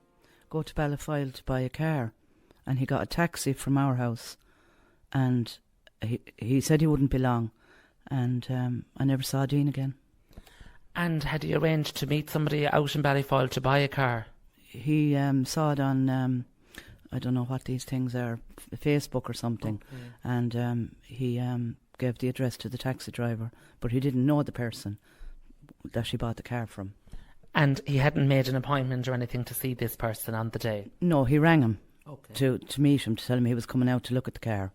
go to Ballyfoyle to buy a car, and he got a taxi from our house and he said he wouldn't be long, and I never saw Dean again. And had he arranged to meet somebody out in Ballyfoyle to buy a car? He saw it on, I don't know what these things are, Facebook or something, and he gave the address to the taxi driver, but he didn't know the person that he bought the car from. And he hadn't made an appointment or anything to see this person on the day? No, he rang him to meet him, to tell him he was coming out to look at the car.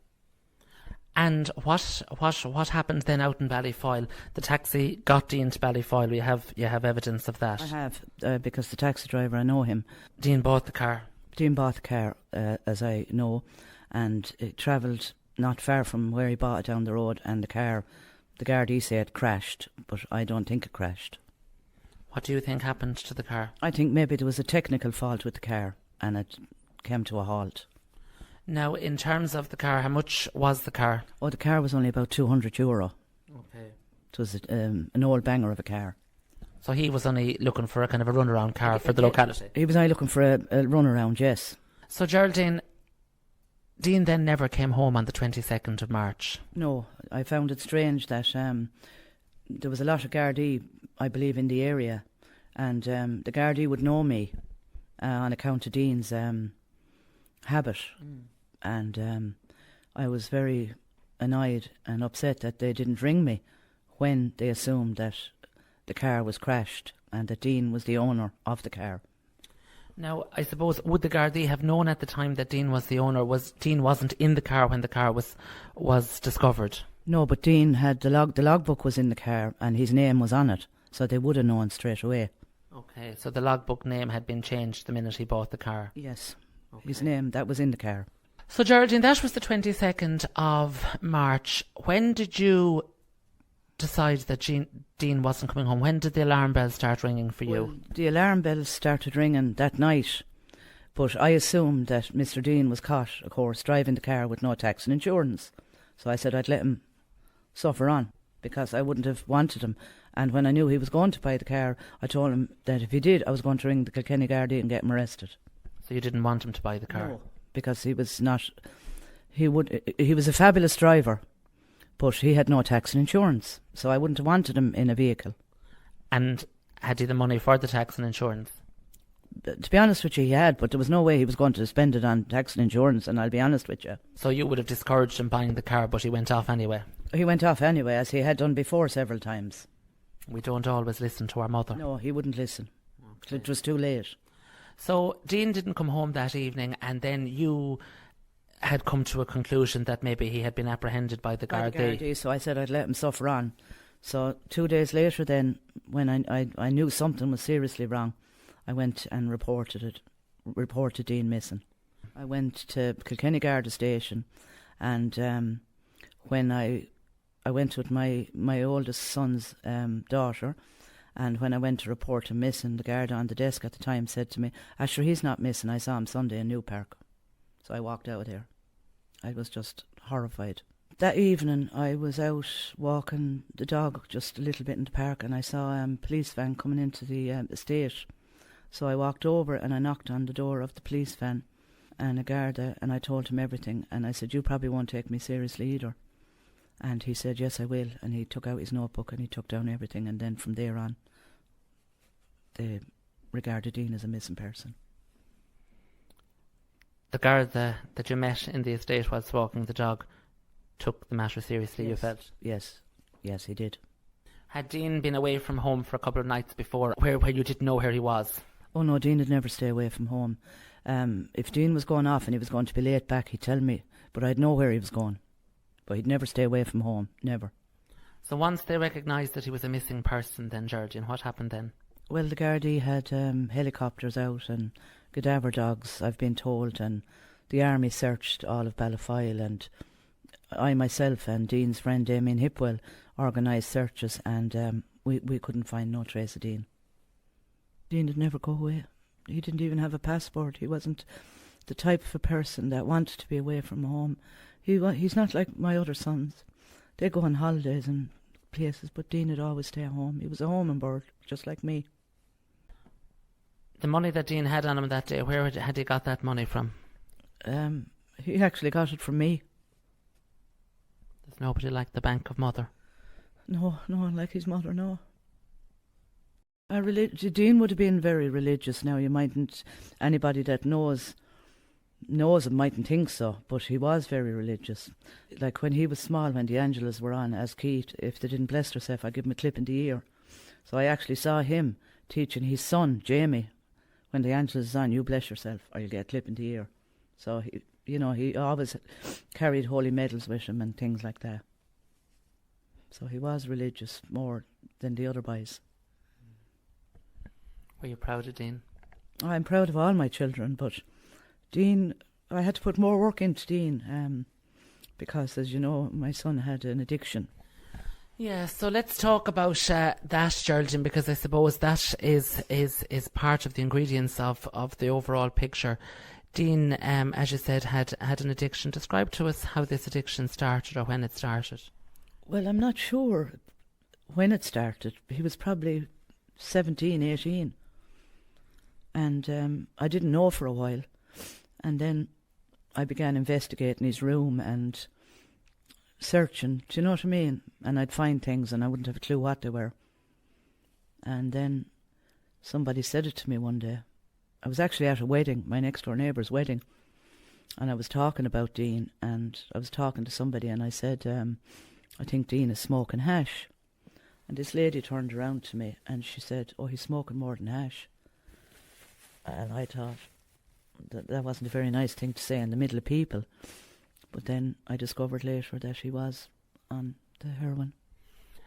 And what happened then out in Ballyfoyle? The taxi got Dean to Ballyfoyle. You have evidence of that? I have, because the taxi driver, I know him. Dean bought the car? Dean bought the car, as I know, and it travelled not far from where he bought it down the road, and the Gardai said crashed, but I don't think it crashed. What do you think happened to the car? I think maybe there was a technical fault with the car, and it came to a halt. Now, in terms of the car, how much was the car? Oh, the car was only about €200. Okay. It was an old banger of a car. So he was only looking for a kind of a runaround car for the locality? He was only looking for a runaround, yes. So, Geraldine, Dean then never came home on the 22nd of March? No, I found it strange that there was a lot of Gardai, I believe, in the area, and the Gardai would know me on account of Dean's habit. And I was very annoyed and upset that they didn't ring me when they assumed that the car was crashed and that Dean was the owner of the car. Now, I suppose, would the Gardai have known at the time that Dean was the owner? Dean wasn't in the car when the car was discovered? No, but Dean had the logbook was in the car and his name was on it, so they would have known straight away. Okay, so the logbook name had been changed the minute he bought the car? Yes, his name, that was in the car. So, Geraldine, that was the 22nd of March. When did you decide that Dean wasn't coming home? When did the alarm bells start ringing for you? Well, the alarm bells started ringing that night, but I assumed that Mr. Dean was caught, of course, driving the car with no tax and insurance. So I said I'd let him suffer on, because I wouldn't have wanted him. And when I knew he was going to buy the car, I told him that if he did, I was going to ring the Kilkenny Gardai and get him arrested. So you didn't want him to buy the car? No, because he was not. He was a fabulous driver, but he had no tax and insurance, so I wouldn't have wanted him in a vehicle. And had he the money for the tax and insurance? To be honest with you, he had, but there was no way he was going to spend it on tax and insurance, and I'll be honest with you. So you would have discouraged him buying the car, but he went off anyway? He went off anyway, as he had done before several times. We don't always listen to our mother. No, he wouldn't listen. Okay. It was too late. So Dean didn't come home that evening, and then you had come to a conclusion that maybe he had been apprehended by the Gardai. So I said I'd let him suffer on. So 2 days later then, when I knew something was seriously wrong, I went and reported Dean missing. I went to Kilkenny Garda station, and when I went with my oldest son's daughter, and when I went to report him missing, the guard on the desk at the time said to me, "Sure, he's not missing. I saw him Sunday in New Park." So I walked out of there. I was just horrified. That evening I was out walking the dog just a little bit in the park, and I saw a police van coming into the estate. So I walked over and I knocked on the door of the police van, and a Garda, and I told him everything, and I said, "You probably won't take me seriously either." And he said, "Yes, I will." And he took out his notebook and he took down everything, and then from there on they regarded Dean as a missing person. The Garda that you met in the estate whilst walking the dog took the matter seriously, Yes. You felt? Yes, he did. Had Dean been away from home for a couple of nights before where you didn't know where he was? Oh no, Dean would never stay away from home. If Dean was going off and he was going to be late back, he'd tell me, but I'd know where he was going. But he'd never stay away from home, never. So once they recognised that he was a missing person then, Geraldine, what happened then? Well, the Gardaí had helicopters out and cadaver dogs, I've been told, and the army searched all of Ballyfoyle, and I myself and Dean's friend Damien Hipwell organised searches, and we couldn't find no trace of Dean. Dean would never go away. He didn't even have a passport. He wasn't the type of a person that wanted to be away from home. He's not like my other sons. They go on holidays and places, but Dean would always stay at home. He was a home bird, just like me. The money that Dean had on him that day, where had he got that money from? He actually got it from me. Nobody like the bank of mother. No one like his mother, no. Dean would have been very religious. Now, you mightn't, anybody that knows him mightn't think so, but he was very religious. Like when he was small, when the Angelas were on as Keith, if they didn't bless themselves, I'd give him a clip in the ear. So I actually saw him teaching his son, Jamie, when the Angelas is on, you bless yourself or you'll get a clip in the ear. So, he always carried holy medals with him and things like that. So he was religious more than the other boys. Were you proud of Dean? I'm proud of all my children, but Dean, I had to put more work into Dean because, as you know, my son had an addiction. Yeah, so let's talk about that, Geraldine, because I suppose that is part of the ingredients of the overall picture. Dean, as you said, had an addiction. Describe to us how this addiction started or when it started. Well, I'm not sure when it started. He was probably 17, 18. And I didn't know for a while. And then I began investigating his room and searching, do you know what I mean? And I'd find things and I wouldn't have a clue what they were. And then somebody said it to me one day. I was actually at a wedding, my next door neighbour's wedding, and I was talking about Dean, and I was talking to somebody and I said, I think Dean is smoking hash. And this lady turned around to me and she said, oh, he's smoking more than hash. And I thought that wasn't a very nice thing to say in the middle of people. But then I discovered later that he was on the heroin.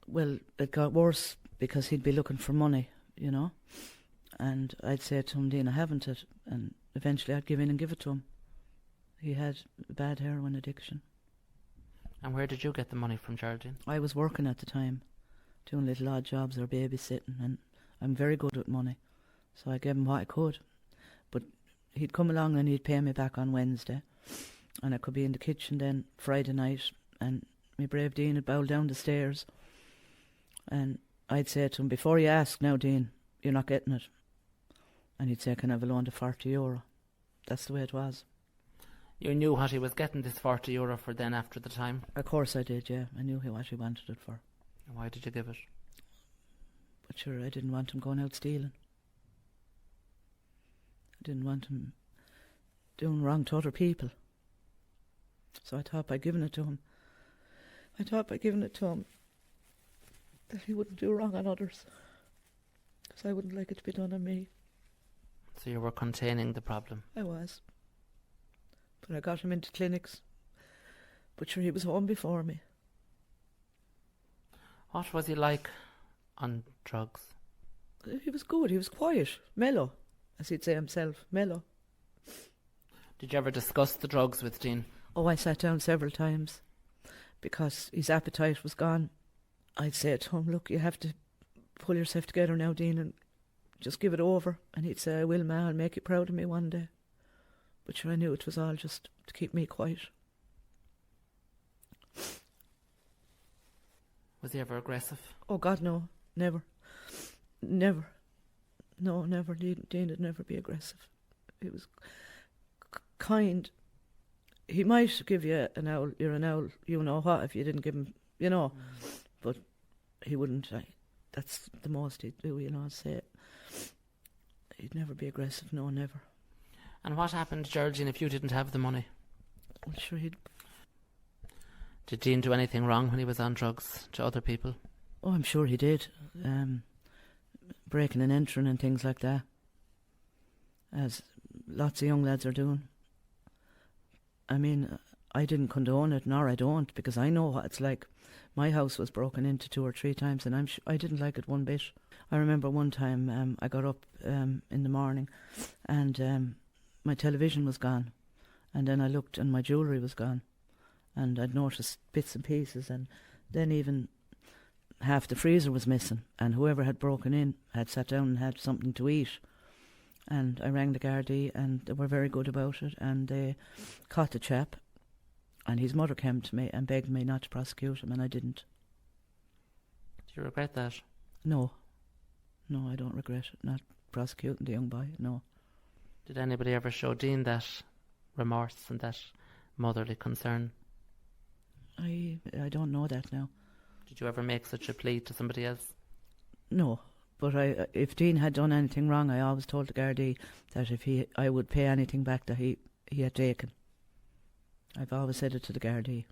Well, it got worse because he'd be looking for money, you know. And I'd say to him, Dean, I haven't it. And eventually I'd give in and give it to him. He had a bad heroin addiction. And where did you get the money from, Geraldine? I was working at the time, doing little odd jobs or babysitting, and I'm very good with money. So I gave him what I could. But he'd come along and he'd pay me back on Wednesday. And I could be in the kitchen then Friday night, and my brave Dean would bowl down the stairs. And I'd say to him, before you ask now, Dean, you're not getting it. And he'd say, can I have a loan of €40? That's the way it was. You knew what he was getting this €40 for then after the time? Of course I did, yeah. I knew what he wanted it for. And why did you give it? But sure, I didn't want him going out stealing. I didn't want him doing wrong to other people. So I thought by giving it to him, that he wouldn't do wrong on others. Because I wouldn't like it to be done on me. So you were containing the problem? I was. But I got him into clinics. But sure, he was home before me. What was he like on drugs? He was good. He was quiet, mellow, as he'd say himself, mellow. Did you ever discuss the drugs with Dean? Oh, I sat down several times because his appetite was gone. I'd say to him, look, you have to pull yourself together now, Dean, and just give it over. And he'd say, I will, ma, I'll make you proud of me one day. But sure, I knew it was all just to keep me quiet. Was he ever aggressive? Oh, God, no. Never. Never. No, never. Dean would never be aggressive. He was kind. He might give you an owl, you're an owl, you know what, if you didn't give him, you know. But he wouldn't, that's the most he'd do, you know, say it. He'd never be aggressive, no, never. And what happened, Geraldine, if you didn't have the money? Well, sure, Did Dean do anything wrong when he was on drugs to other people? Oh, I'm sure he did. Breaking and entering and things like that. As lots of young lads are doing. I mean, I didn't condone it, nor I don't, because I know what it's like. My house was broken into 2 or 3 times, and I didn't like it one bit. I remember one time I got up in the morning, and my television was gone, and then I looked and my jewellery was gone, and I'd noticed bits and pieces, and then even half the freezer was missing, and whoever had broken in had sat down and had something to eat. And I rang the Gardai, and they were very good about it, and they caught the chap, and his mother came to me and begged me not to prosecute him, and I didn't. Do you regret that? No, I don't regret it, not prosecuting the young boy, no. Did anybody ever show Dean that remorse and that motherly concern? I don't know that now. Did you ever make such a plea to somebody else? No, but if Dean had done anything wrong, I always told the Gardai that I would pay anything back that he had taken. I've always said it to the Gardai,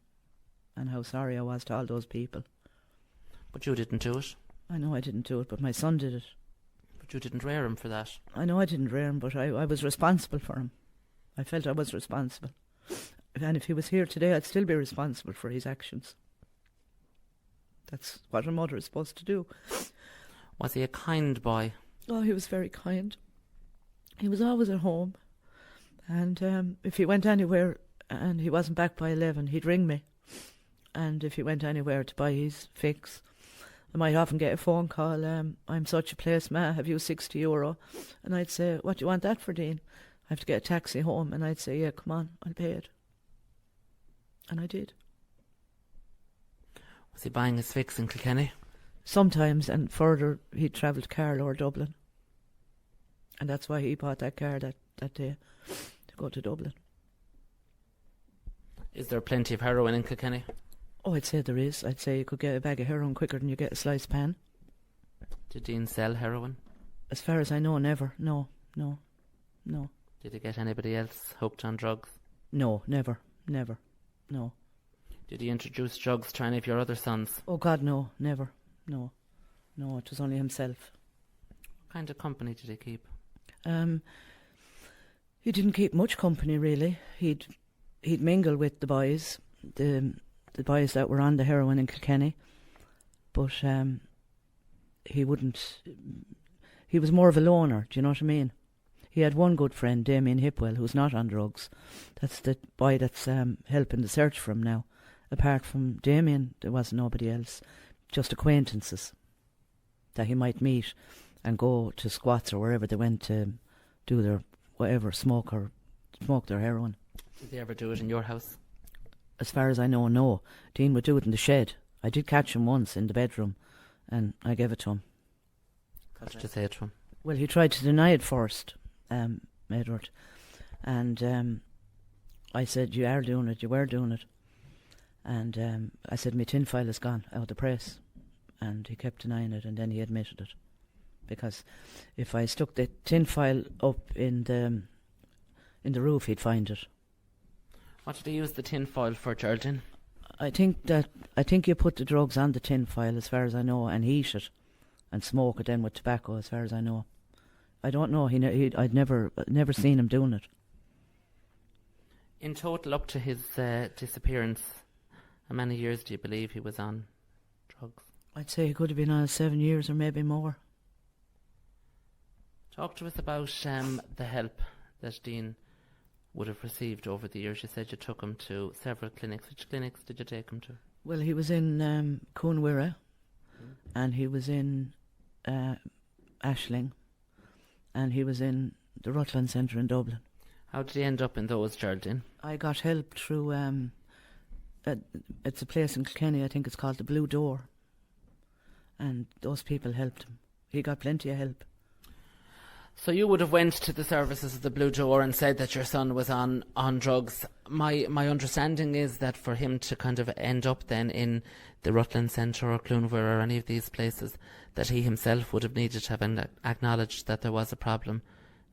and how sorry I was to all those people. But you didn't do it. I know I didn't do it, but my son did it. But you didn't rear him for that. I know I didn't rear him, but I was responsible for him. I felt I was responsible. And if he was here today, I'd still be responsible for his actions. That's what a mother is supposed to do. Was he a kind boy? Oh, he was very kind. He was always at home. And if he went anywhere and he wasn't back by 11, he'd ring me. And if he went anywhere to buy his fix, I might often get a phone call, I'm such a place, ma, have you €60? And I'd say, what do you want that for, Dean? I have to get a taxi home. And I'd say, yeah, come on, I'll pay it. And I did. Was he buying his fix in Kilkenny? Sometimes, and further, he'd travel to Carlow or Dublin. And that's why he bought that car that day, to go to Dublin. Is there plenty of heroin in Kilkenny? Oh, I'd say there is. I'd say you could get a bag of heroin quicker than you get a sliced pan. Did Dean sell heroin? As far as I know, never. No. Did he get anybody else hooked on drugs? No, never. No. Did he introduce drugs to any of your other sons? Oh, God, no, never. No, it was only himself. What kind of company did he keep? He didn't keep much company, really. He'd mingle with the boys, the boys that were on the heroin in Kilkenny, but he wouldn't. He was more of a loner. Do you know what I mean? He had one good friend, Damien Hipwell, who's not on drugs. That's the boy that's helping the search for him now. Apart from Damien, there wasn't nobody else. Just acquaintances that he might meet and go to squats or wherever they went to do their whatever, smoke their heroin. Did they ever do it in your house? As far as I know, no. Dean would do it in the shed. I did catch him once in the bedroom, and I gave it to him. What did you say to him? Well, he tried to deny it first, Edward. And I said, you were doing it. And I said, my tin foil is gone out of the press. And he kept denying it, and then he admitted it. Because if I stuck the tin foil up in the roof, he'd find it. What did he use the tin foil for, Geraldine? I think you put the drugs on the tin foil, as far as I know, and heat it and smoke it then with tobacco, as far as I know. I don't know. I'd never seen him doing it. In total, up to his disappearance, how many years do you believe he was on drugs? I'd say he could have been on 7 years or maybe more. Talk to us about the help that Dean would have received over the years. You said you took him to several clinics. Which clinics did you take him to? Well, he was in Coonwira, and he was in Ashling, and he was in the Rutland Centre in Dublin. How did he end up in those, Geraldine? I got help through, it's a place in Kilkenny, I think it's called the Blue Door, and those people helped him. He got plenty of help. So you would have went to the services of the Blue Door and said that your son was on drugs. My understanding is that for him to kind of end up then in the Rutland Centre or Clonware or any of these places, that he himself would have needed to have acknowledged that there was a problem.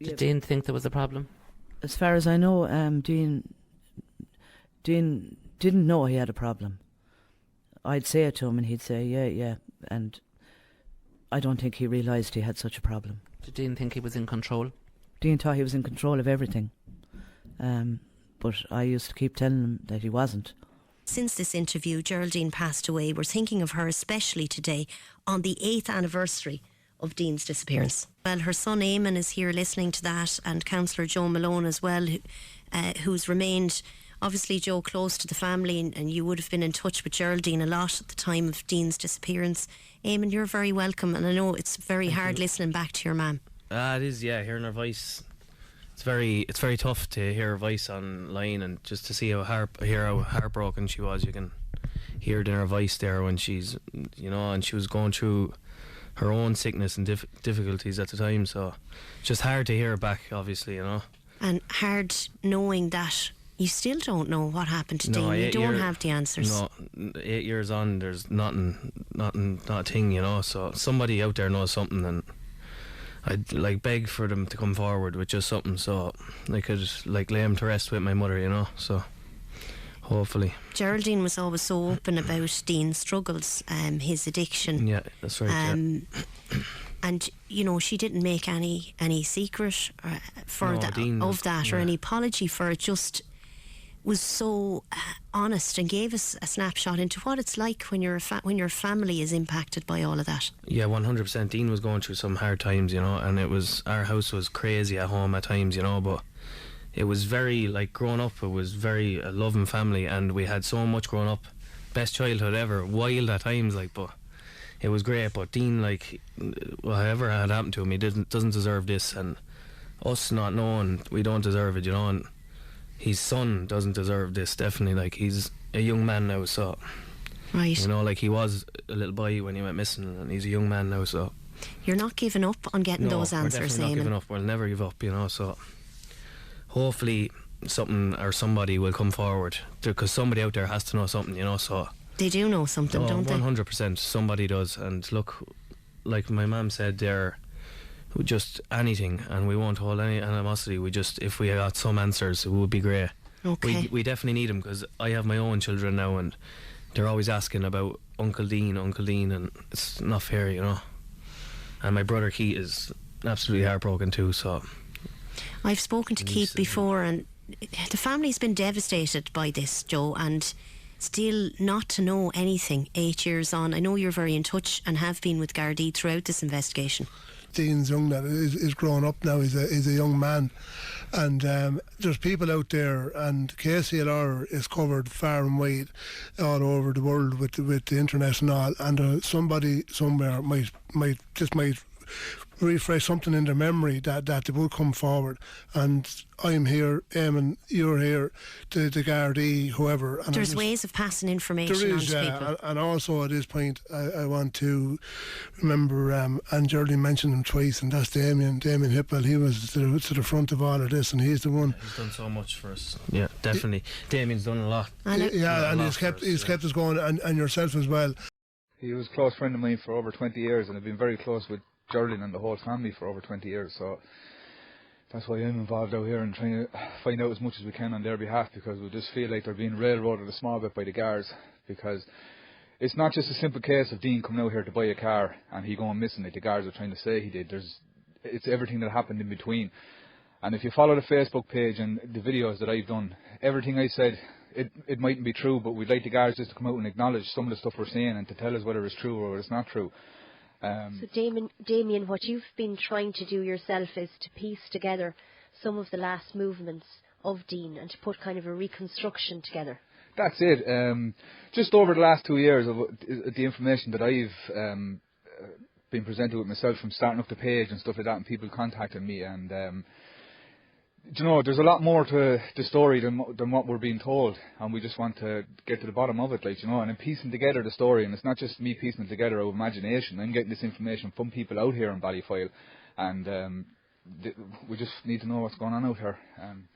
Did Dean think there was a problem? As far as I know, Dean didn't know he had a problem. I'd say it to him and he'd say, yeah, and I don't think he realised he had such a problem. Did Dean think he was in control? Dean thought he was in control of everything. But I used to keep telling him that he wasn't. Since this interview, Geraldine passed away. We're thinking of her especially today on the 8th anniversary of Dean's disappearance. Well, her son Eamon is here listening to that, and Councillor Joe Malone as well, who's remained, obviously, Joe, close to the family, and you would have been in touch with Geraldine a lot at the time of Dean's disappearance. Eamon, you're very welcome, and I know it's very hard listening back to your mum. It is, yeah, hearing her voice. It's very tough to hear her voice online, and just to see how heartbroken she was. You can hear it in her voice there when she's, and she was going through her own sickness and difficulties at the time. So it's just hard to hear her back, obviously, And hard knowing that You still don't know what happened to No, Dean. You don't have the answers. No, 8 years on, there's nothing, not a thing, you know. So somebody out there knows something, and I'd like beg for them to come forward with just something, so I could like lay him to rest with my mother, you know. So hopefully. Geraldine was always so open about Dean's struggles, his addiction. Yeah, that's right. And you know, she didn't make any secret Dean, of that, or any apology for it. Just was so honest and gave us a snapshot into what it's like when your family is impacted by all of that. Yeah, 100%. Dean was going through some hard times, you know, and our house was crazy at home at times, you know, but it was very, like, growing up, it was very a loving family, and we had so much growing up. Best childhood ever. Wild at times, like, but it was great. But Dean, like, whatever had happened to him, he doesn't deserve this, and us not knowing, we don't deserve it, you know, and his son doesn't deserve this, definitely. Like, he's a young man now, so right, you know, like, he was a little boy when he went missing, and he's a young man now, so you're not giving up on getting those answers. We're definitely not giving up. We'll never give up, you know. So hopefully something or somebody will come forward, because somebody out there has to know something, you know. So they do know something, don't they? 100%, somebody does. And look, like my mum said there, just anything, and we won't hold any animosity. We just, if we got some answers, it would be great. Okay. We definitely need them, because I have my own children now, and they're always asking about Uncle Dean, and it's not fair, you know. And my brother Keith is absolutely heartbroken too. So I've spoken to Keith before, and the family's been devastated by this, Joe, and still not to know anything 8 years on. I know you're very in touch and have been with Gardai throughout this investigation. Dean's young lad is growing up now. He's a young man, and there's people out there, and KCLR is covered far and wide all over the world with the internet and all. And somebody somewhere might refresh something in their memory that they will come forward. And I'm here, Eamon, you're here, the Gardai, whoever. And there's ways of passing information on to people. And also at this point, I want to remember, and Geraldine mentioned him twice, and that's Damien Hippel. He was to the front of all of this, and he's the one. He's done so much for us. Yeah, definitely. Damien's done a lot. Yeah, and he's kept us going, and yourself as well. He was a close friend of mine for over 20 years, and I've been very close with Geraldine and the whole family for over 20 years, so that's why I'm involved out here and trying to find out as much as we can on their behalf, because we just feel like they're being railroaded a small bit by the guards, because it's not just a simple case of Dean coming out here to buy a car and he going missing like the guards are trying to say he did. It's everything that happened in between. And if you follow the Facebook page and the videos that I've done, everything I said, it mightn't be true, but we'd like the guards just to come out and acknowledge some of the stuff we're saying and to tell us whether it's true or it's not true. So Damien, what you've been trying to do yourself is to piece together some of the last movements of Dean and to put kind of a reconstruction together. That's it. Just over the last 2 years of the information that I've been presented with myself, from starting up the page and stuff like that, and people contacting me, and you know, there's a lot more to the story than what we're being told, and we just want to get to the bottom of it, like, you know, and then piecing together the story. And it's not just me piecing it together out of imagination. I'm getting this information from people out here in Ballyfoyle, and we just need to know what's going on out here.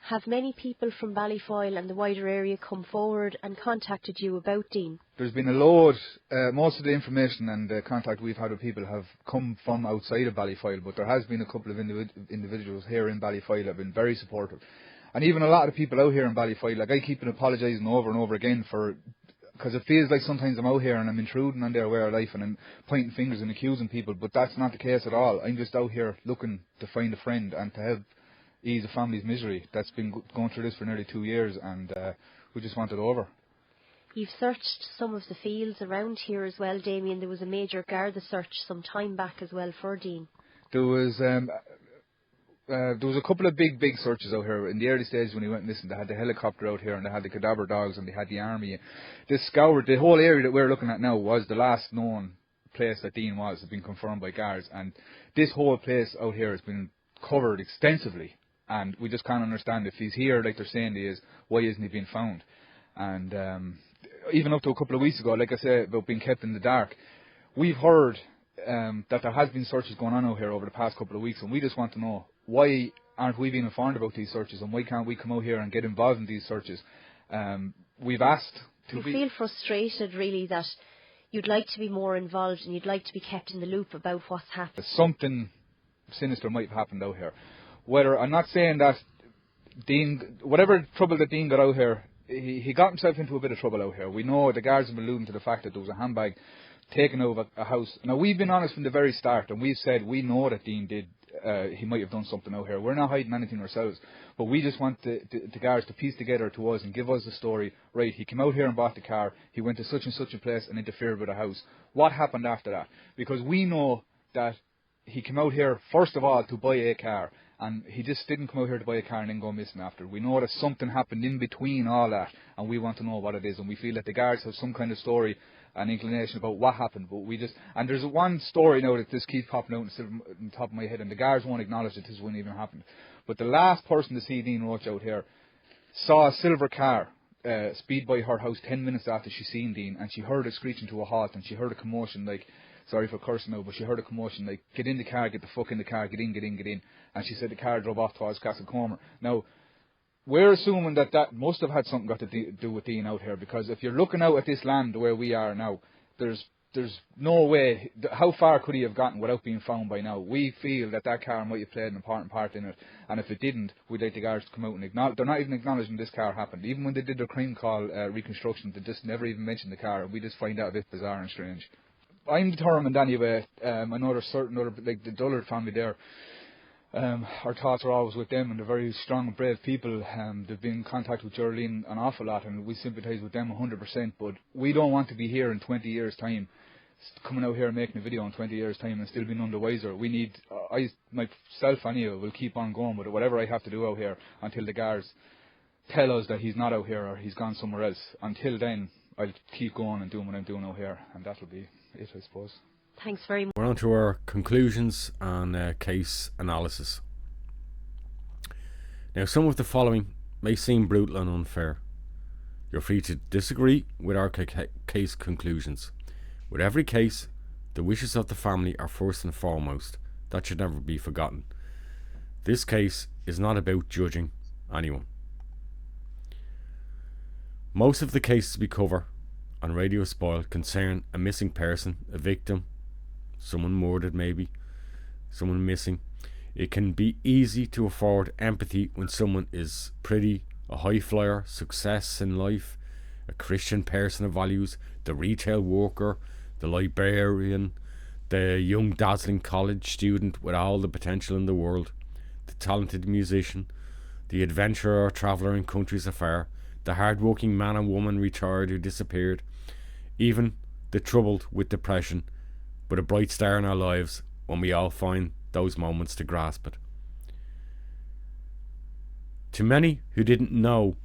Have many people from Ballyfoyle and the wider area come forward and contacted you about Dean? There's been a load. Most of the information and the contact we've had with people have come from outside of Ballyfoyle, but there has been a couple of individuals here in Ballyfoyle that have been very supportive. And even a lot of the people out here in Ballyfoyle, like, I keep apologising over and over again because it feels like sometimes I'm out here and I'm intruding on their way of life and I'm pointing fingers and accusing people, but that's not the case at all. I'm just out here looking to find a friend and to help ease a family's misery that's been going through this for nearly 2 years, and we just want it over. You've searched some of the fields around here as well, Damien. There was a major Garda search some time back as well for Dean. There was a couple of big searches out here in the early stages when he went missing. They had the helicopter out here, and they had the cadaver dogs, and they had the army. They scoured the whole area that we're looking at now. Was the last known place that Dean was, has been confirmed by guards, and this whole place out here has been covered extensively, and we just can't understand, if he's here like they're saying he is, why isn't he being found? And even up to a couple of weeks ago, like I said, about being kept in the dark, we've heard that there has been searches going on out here over the past couple of weeks, and we just want to know, why aren't we being informed about these searches, and why can't we come out here and get involved in these searches? We've asked to You feel frustrated, really, that you'd like to be more involved and you'd like to be kept in the loop about what's happened. Something sinister might have happened out here. Whether, I'm not saying that Dean, whatever trouble that Dean got out here, he got himself into a bit of trouble out here. We know the guards have been alluding to the fact that there was a handbag taken over a house. Now, we've been honest from the very start, and we've said we know that Dean did, he might have done something out here. We're not hiding anything ourselves, but we just want the guards to piece together to us and give us the story. Right, he came out here and bought the car, he went to such and such a place and interfered with a house. What happened after that? Because we know that he came out here, first of all, to buy a car, and he just didn't come out here to buy a car and then go missing after. We know that something happened in between all that, and we want to know what it is, and we feel that the guards have some kind of story and inclination about what happened, but we just, and there's one story now that just keeps popping out on the top of my head, and the guards won't acknowledge that this wouldn't even happen. But the last person to see Dean Roche out here saw a silver car speed by her house 10 minutes after she seen Dean, and she heard it screeching to a halt, and she heard a commotion, like, sorry for cursing now, but she heard a commotion, like, get in the car, get the fuck in the car, get in, and she said the car drove off towards Castlecomer. Now, we're assuming that that must have had something got to do with Dean out here, because if you're looking out at this land where we are now, there's no way, how far could he have gotten without being found by now? We feel that that car might have played an important part in it, and if it didn't, we'd like the guards to come out and acknowledge. They're not even acknowledging this car happened. Even when they did their crime call reconstruction, they just never even mentioned the car, and we just find that a bit bizarre and strange. I'm determined anyway, I know there's certain other, like the Dullard family there, our thoughts are always with them, and they're very strong and brave people. They've been in contact with Geraldine an awful lot, and we sympathise with them 100%, but we don't want to be here in 20 years' time, coming out here and making a video in 20 years' time and still being none the wiser. We need, I myself anyway, will keep on going with it, whatever I have to do out here, until the guards tell us that he's not out here or he's gone somewhere else. Until then, I'll keep going and doing what I'm doing out here, and that'll be it, I suppose. Thanks very much. We're on to our conclusions and case analysis. Now, some of the following may seem brutal and unfair. You're free to disagree with our case conclusions. With every case, the wishes of the family are first and foremost. That should never be forgotten. This case is not about judging anyone. Most of the cases we cover on Radio Espial concern a missing person, a victim, someone murdered maybe, someone missing. It can be easy to afford empathy when someone is pretty, a high flyer, success in life, a Christian person of values, the retail worker, the librarian, the young dazzling college student with all the potential in the world, the talented musician, the adventurer or traveller in countries afar, the hard-working man and woman retired who disappeared, even the troubled with depression, but a bright star in our lives when we all find those moments to grasp it. To many who didn't know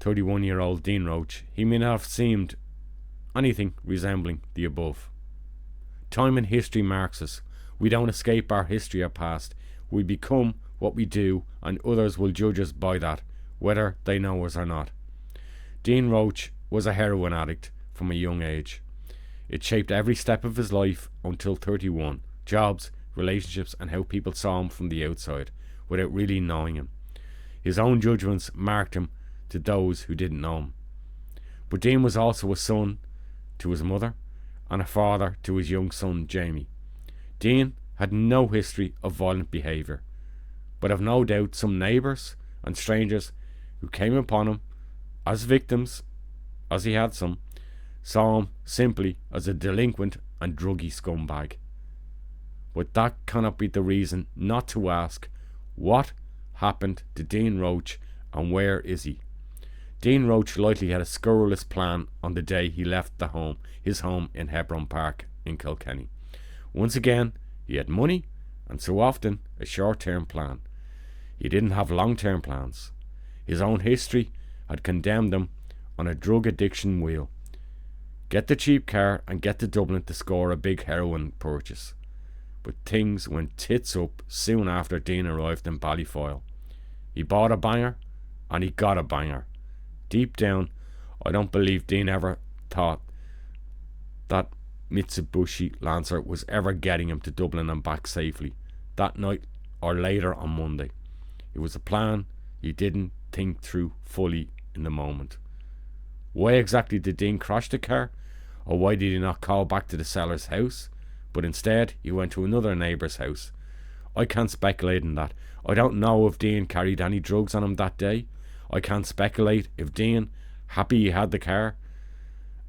31-year-old Dean Roche, he may not have seemed anything resembling the above. Time and history marks us. We don't escape our history or past. We become what we do, and others will judge us by that, whether they know us or not. Dean Roche was a heroin addict from a young age. It shaped every step of his life until 31. Jobs, relationships, and how people saw him from the outside, without really knowing him. His own judgments marked him to those who didn't know him. But Dean was also a son to his mother and a father to his young son Jamie. Dean had no history of violent behaviour, but I've no doubt some neighbours and strangers who came upon him as victims, as he had some, saw him simply as a delinquent and druggy scumbag. But that cannot be the reason not to ask, what happened to Dean Roche and where is he? Dean Roche likely had a scurrilous plan on the day he left his home in Hebron Park in Kilkenny. Once again, he had money and so often a short-term plan. He didn't have long-term plans. His own history had condemned him on a drug addiction wheel. Get the cheap car and get to Dublin to score a big heroin purchase. But things went tits up soon after Dean arrived in Ballyfoyle. He bought a banger and he got a banger. Deep down, I don't believe Dean ever thought that Mitsubishi Lancer was ever getting him to Dublin and back safely that night or later on Monday. It was a plan you didn't think through fully in the moment. Why exactly did Dean crash the car? Or why did he not call back to the seller's house, but instead he went to another neighbour's house? I can't speculate on that. I don't know if Dean carried any drugs on him that day. I can't speculate if Dean, happy he had the car,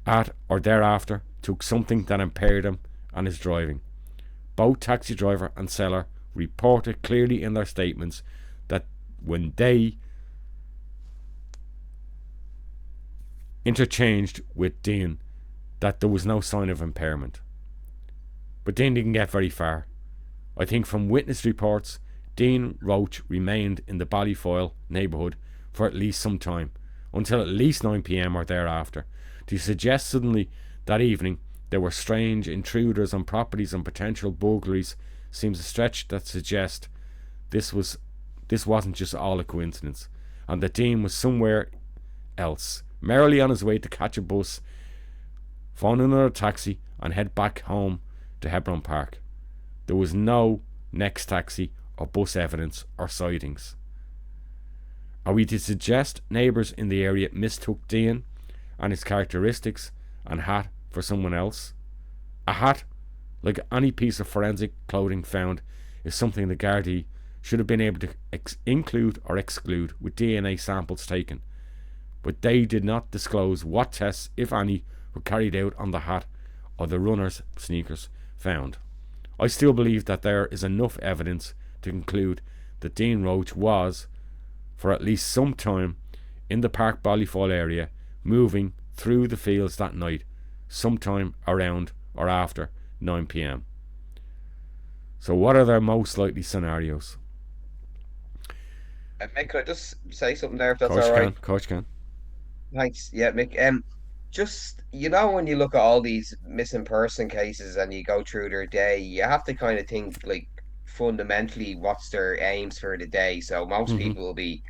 at or thereafter, took something that impaired him and his driving. Both taxi driver and seller reported clearly in their statements that when they interchanged with Dean, that there was no sign of impairment. But Dean didn't get very far. I think from witness reports, Dean Roche remained in the Ballyfoyle neighbourhood for at least some time, until at least 9 p.m. or thereafter. To suggest suddenly that evening there were strange intruders on properties and potential burglaries seems a stretch that suggests this wasn't just all a coincidence, and that Dean was somewhere else, merrily on his way to catch a bus, phone another taxi and head back home to Hebron Park. There was no next taxi or bus evidence or sightings. Are we to suggest neighbours in the area mistook Dean and his characteristics and hat for someone else? A hat, like any piece of forensic clothing found, is something the Gardai should have been able to include or exclude with DNA samples taken, but they did not disclose what tests, if any, were carried out on the hat or the runner's sneakers found. I still believe that there is enough evidence to conclude that Dean Roche was, for at least some time, in the Park Ballyfoyle area, moving through the fields that night, sometime around or after 9 p.m. So what are their most likely scenarios? Mick, could I just say something there, if that's Coach all right? Coach can. Thanks. Yeah, Mick. Just, when you look at all these missing person cases and you go through their day, you have to kind of think, like, fundamentally what's their aims for the day. So most people will be,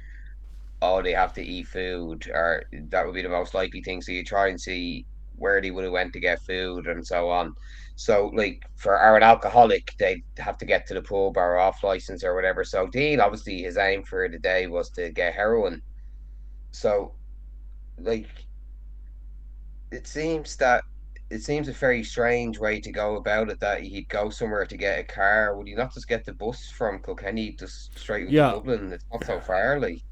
they have to eat food, or that would be the most likely thing. So you try and see where they would have went to get food and so on. So, like, for an alcoholic, they have to get to the pub or off license or whatever. So Dean, obviously, his aim for the day was to get heroin. So, like, it seems a very strange way to go about it, that he'd go somewhere to get a car. Would he not just get the bus from Kilkenny just straight into Dublin? It's not so far, like.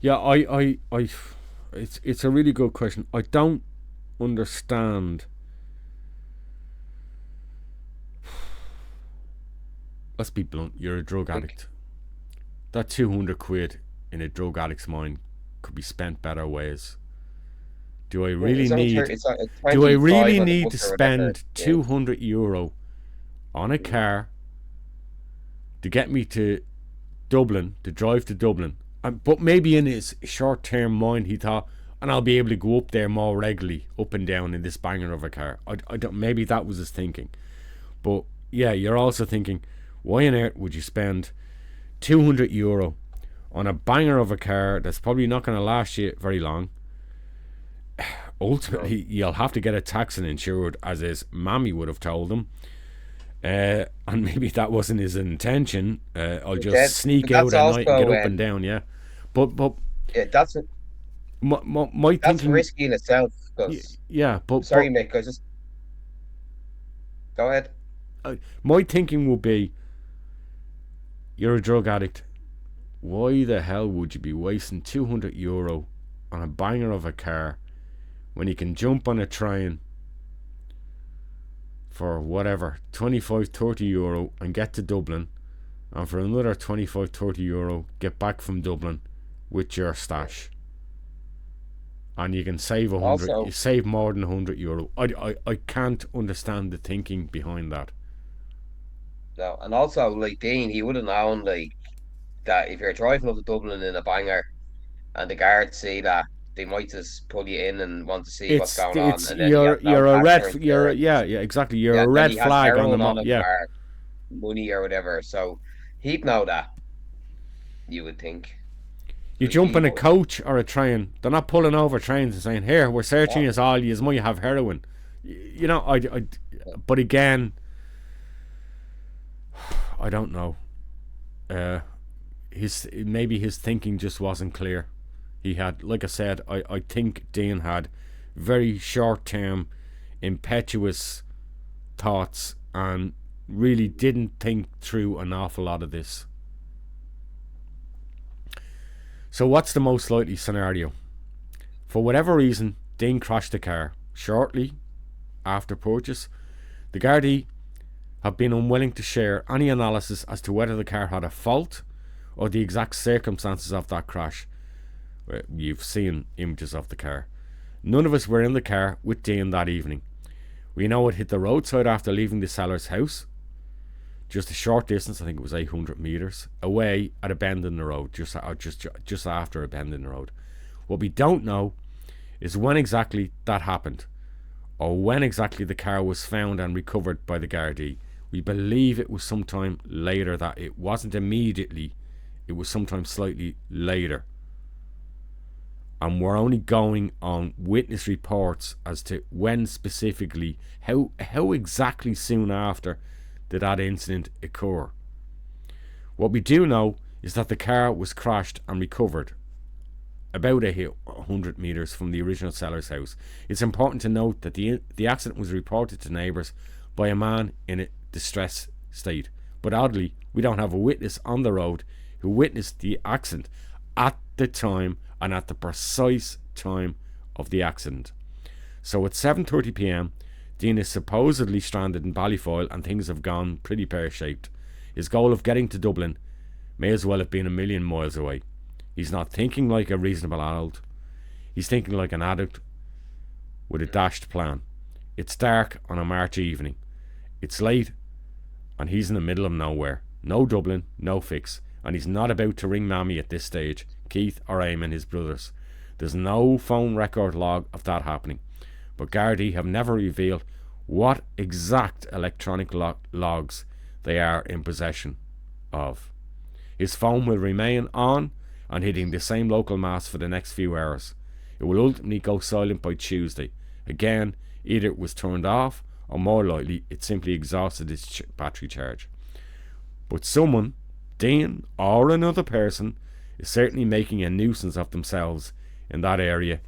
Yeah, it's a really good question. I don't understand. Let's be blunt. You're a drug addict. That 200 quid in a drug addict's mind could be spent better ways. Do I really need to spend €200 on a car to get me to Dublin, to drive to Dublin? But maybe in his short-term mind he thought, and I'll be able to go up there more regularly, up and down in this banger of a car. I don't. Maybe that was his thinking. But yeah, you're also thinking, why on earth would you spend €200 on a banger of a car that's probably not going to last you very long? Ultimately, you'll have to get it taxed and insured, as his mammy would have told him. And maybe that wasn't his intention. I'll just sneak out at night and get up and down. Yeah, but yeah, that's my that's thinking, risky in itself. Yeah, but sorry, Mick, I just go ahead. My thinking would be, you're a drug addict. Why the hell would you be wasting €200 on a banger of a car when you can jump on a train for whatever, €25-30 and get to Dublin, and for another €25-30 get back from Dublin with your stash, and you can save you save more than €100. I can't understand the thinking behind that. No, and also, like, Dean, he would have known, like, that if you're driving up to Dublin in a banger and the guards see that, they might just pull you in and want to see what's going on. And then you're a red exactly. You're a red flag on the map. Yeah, money or whatever. So he'd know that, you would think. You jump in a coach or a train, they're not pulling over trains and saying, "Here, we're searching us all. You might have heroin." But again, I don't know. maybe his thinking just wasn't clear. He had, like I said, I think Dean had very short-term, impetuous thoughts and really didn't think through an awful lot of this. So what's the most likely scenario? For whatever reason, Dean crashed the car. Shortly after purchase, the Gardai have been unwilling to share any analysis as to whether the car had a fault or the exact circumstances of that crash. You've seen images of the car. None of us were in the car with Dean that evening. We know it hit the roadside after leaving the seller's house, just a short distance, I think it was 800 metres, away at a bend in the road, just after a bend in the road. What we don't know is when exactly that happened, or when exactly the car was found and recovered by the Gardai. We believe it was sometime later, that it wasn't immediately, it was sometime slightly later. And we're only going on witness reports as to when specifically, how exactly soon after did that incident occur. What we do know is that the car was crashed and recovered about 100 metres from the original seller's house. It's important to note that the accident was reported to neighbours by a man in a distressed state. But oddly, we don't have a witness on the road who witnessed the accident at the time and at the precise time of the accident. So at 7:30 p.m, Dean is supposedly stranded in Ballyfoyle and things have gone pretty pear-shaped. His goal of getting to Dublin may as well have been a million miles away. He's not thinking like a reasonable adult. He's thinking like an addict with a dashed plan. It's dark on a March evening. It's late and he's in the middle of nowhere. No Dublin, no fix. And he's not about to ring Mammy at this stage, Keith or Eamon, his brothers. There's no phone record log of that happening. But Gardai have never revealed what exact electronic logs they are in possession of. His phone will remain on and hitting the same local mast for the next few hours. It will ultimately go silent by Tuesday. Again, either it was turned off or more likely it simply exhausted its battery charge. But someone, Dean or another person, is certainly making a nuisance of themselves in that area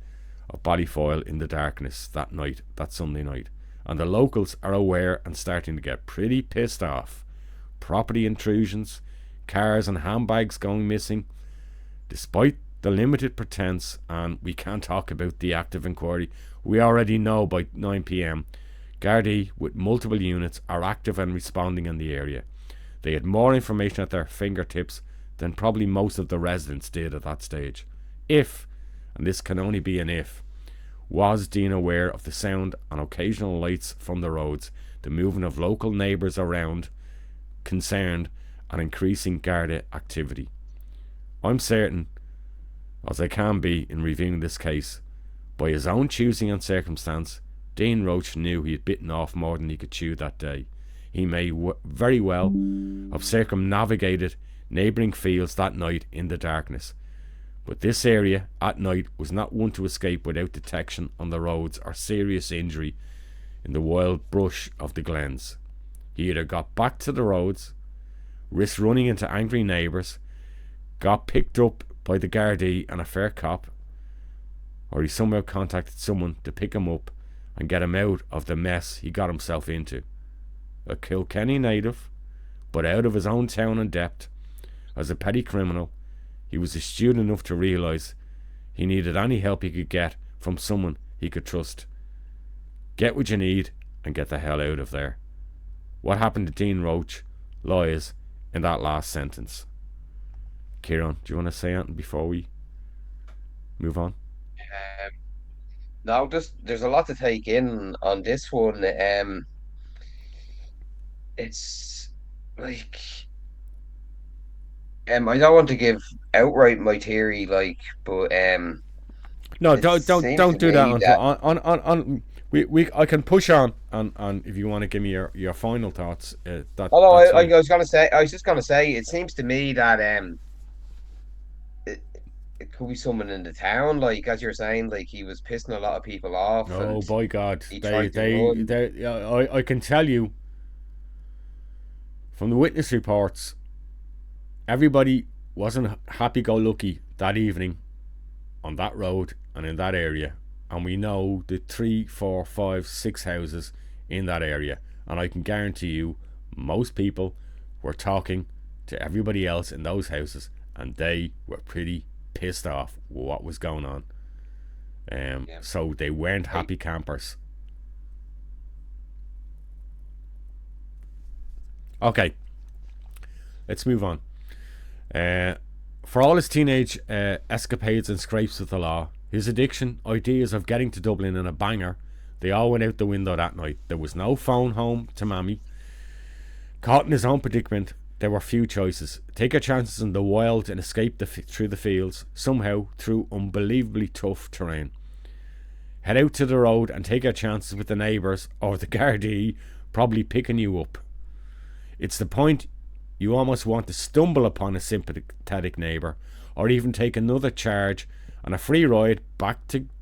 of Ballyfoyle in the darkness that night, that Sunday night. And the locals are aware and starting to get pretty pissed off. Property intrusions, cars and handbags going missing. Despite the limited pretense, and we can't talk about the active inquiry, we already know by 9 p.m, Gardai with multiple units are active and responding in the area. They had more information at their fingertips than probably most of the residents did at that stage. If, and this can only be an if, was Dean aware of the sound and occasional lights from the roads, the movement of local neighbours around, concerned and increasing Garda activity? I'm certain, as I can be in reviewing this case, by his own choosing and circumstance, Dean Roche knew he had bitten off more than he could chew that day. He may very well have circumnavigated neighbouring fields that night in the darkness. But this area at night was not one to escape without detection on the roads or serious injury in the wild brush of the glens. He either got back to the roads, risked running into angry neighbours, got picked up by the Gardai and a fair cop, or he somehow contacted someone to pick him up and get him out of the mess he got himself into. A Kilkenny native, but out of his own town and depth, as a petty criminal, he was astute enough to realise he needed any help he could get from someone he could trust. Get what you need and get the hell out of there. What happened to Dean Roche lies in that last sentence. Kieran, do you want to say anything before we move on? No, there's a lot to take in on this one. It's like, I don't want to give outright my theory, like, but no, it don't seems do to that. me On I can push on if you want to give me your final thoughts. Although that's I fine. was just gonna say, it seems to me that it could be someone in the town, like as you're saying, like he was pissing a lot of people off. Oh and by God, he tried to run. I can tell you from the witness reports, everybody wasn't happy-go-lucky that evening on that road and in that area, and we know the 3, 4, 5, 6 houses in that area, and I can guarantee you most people were talking to everybody else in those houses, and they were pretty pissed off with what was going on. So they weren't happy campers. Okay, let's move on. For all his teenage escapades and scrapes with the law, his addiction, ideas of getting to Dublin in a banger, they all went out the window that night. There was no phone home to Mammy. Caught in his own predicament, there were few choices. Take your chances in the wild and escape through the fields, somehow through unbelievably tough terrain. Head out to the road and take your chances with the neighbours or the Gardai probably picking you up. It's the point you almost want to stumble upon a sympathetic neighbour, or even take another charge on a free ride back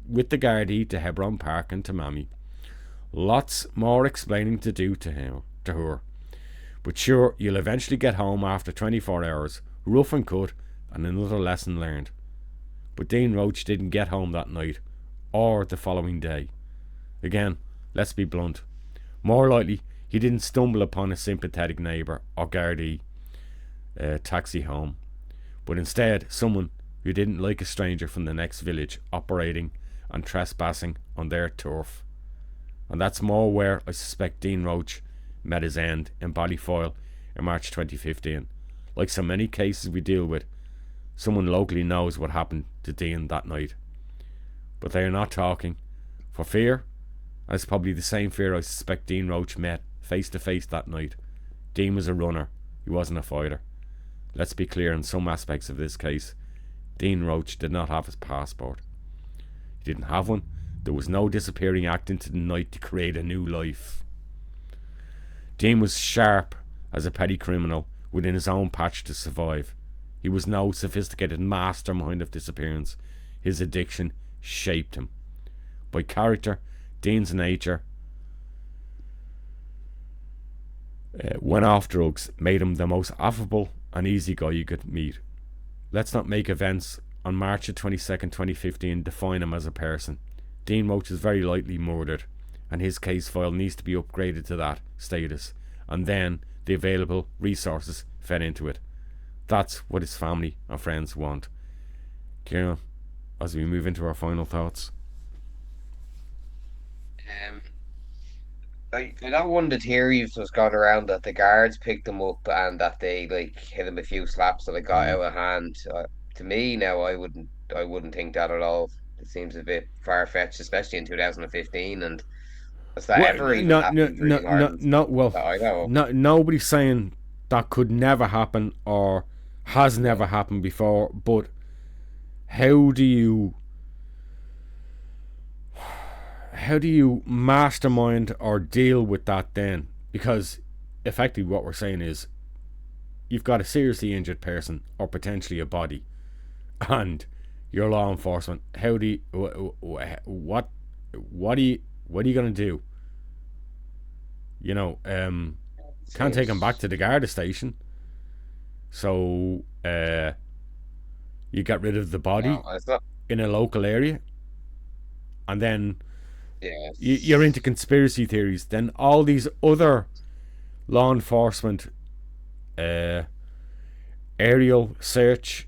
with the Gardai to Hebron Park and to Mammy. Lots more explaining to do to her. But sure, you'll eventually get home after 24 hours, rough and cut, and another lesson learned. But Dean Roche didn't get home that night, or the following day. Again, let's be blunt. More likely, he didn't stumble upon a sympathetic neighbour or Gardai taxi home, but instead someone who didn't like a stranger from the next village operating and trespassing on their turf. And that's more where I suspect Dean Roche met his end in Ballyfoyle in March 2015. Like so many cases we deal with, someone locally knows what happened to Dean that night. But they are not talking for fear, and it's probably the same fear I suspect Dean Roche met face to face that night. Dean was a runner, he wasn't a fighter. Let's be clear, in some aspects of this case, Dean Roche did not have his passport. He didn't have one. There was no disappearing act into the night to create a new life. Dean was sharp as a petty criminal within his own patch to survive. He was no sophisticated mastermind of disappearance. His addiction shaped him. By character, Dean's nature, when off drugs, made him the most affable and easy guy you could meet. Let's not make events on March 22nd, 2015 define him as a person. Dean Roche is very likely murdered, and his case file needs to be upgraded to that status, and then the available resources fed into it. That's what his family and friends want. Kieran, as we move into our final thoughts. I know one of the theories was gone around that the guards picked him up and that they hit him a few slaps and it got out of hand. To me now, I wouldn't think that at all. It seems a bit far fetched, especially in 2015, and has that ever even happened in Ireland? Nobody's saying that could never happen or has never happened before, but how do you mastermind or deal with that then? Because effectively what we're saying is you've got a seriously injured person or potentially a body, and you're law enforcement. How do you, what are you going to do? You know, can't take him back to the Garda station, so you get rid of the body in a local area, and then you're into conspiracy theories. Then all these other law enforcement, aerial search,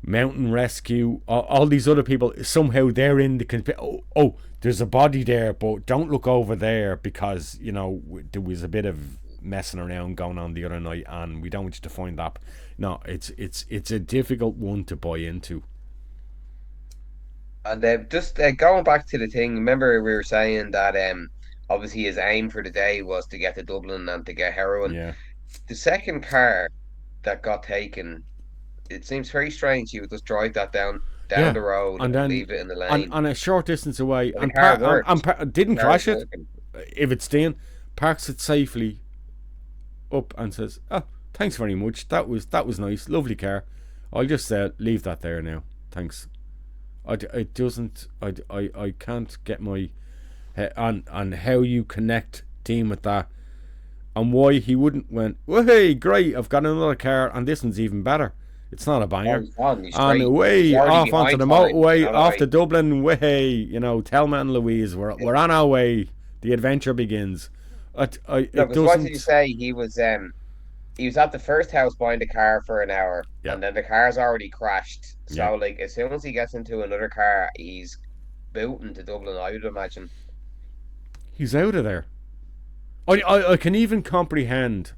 mountain rescue, all these other people, somehow they're in the oh, there's a body there, but don't look over there because, you know, there was a bit of messing around going on the other night and we don't want you to find that. No, it's a difficult one to buy into. And just going back to the thing, remember we were saying that obviously his aim for the day was to get to Dublin and to get heroin. Yeah. The second car that got taken, it seems very strange he would just drive that down the road and then leave it in the lane. On a short distance away. But And didn't crash it. If it's staying, parks it safely up and says, "Oh, thanks very much. That was nice. Lovely car. I'll just leave that there now. Thanks." I can't get my head on how you connect Dean with that and why he wouldn't went, well, hey, great, I've got another car and this one's even better. It's not a banger. And away, off onto the motorway, off to Dublin, way, you know, Thelma and Louise, we're on our way. The adventure begins. What did you say? He was at the first house buying the car for an hour, and then the car's already crashed. So, like, as soon as he gets into another car, he's booting to Dublin, I would imagine. He's out of there. I can even comprehend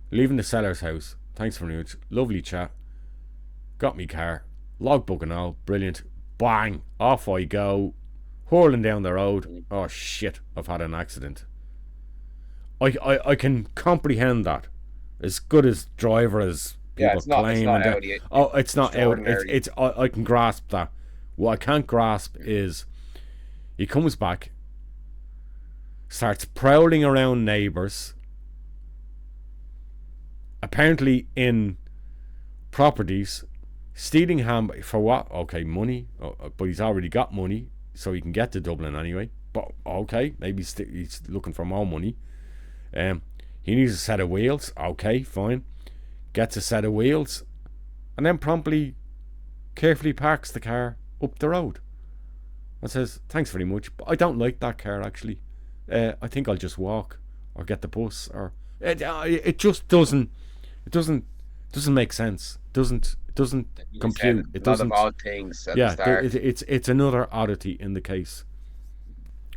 leaving the seller's house. Thanks very much. Lovely chat. Got me car. Logbook and all. Brilliant. Bang. Off I go. Hurling down the road. Oh, shit. I've had an accident. I can comprehend that. As good as driver as people claim. It's not out. It's I can grasp that. What I can't grasp is he comes back, starts prowling around neighbours, apparently in properties, stealing for what? Okay, money. But he's already got money, so he can get to Dublin anyway. But okay, maybe he's looking for more money. He needs a set of wheels. Okay, fine. Gets a set of wheels, and then promptly, carefully parks the car up the road and says, "Thanks very much, but I don't like that car actually. I think I'll just walk or get the bus." Or it just doesn't make sense. Doesn't compute. It doesn't. A lot of odd things at the start. It's another oddity in the case.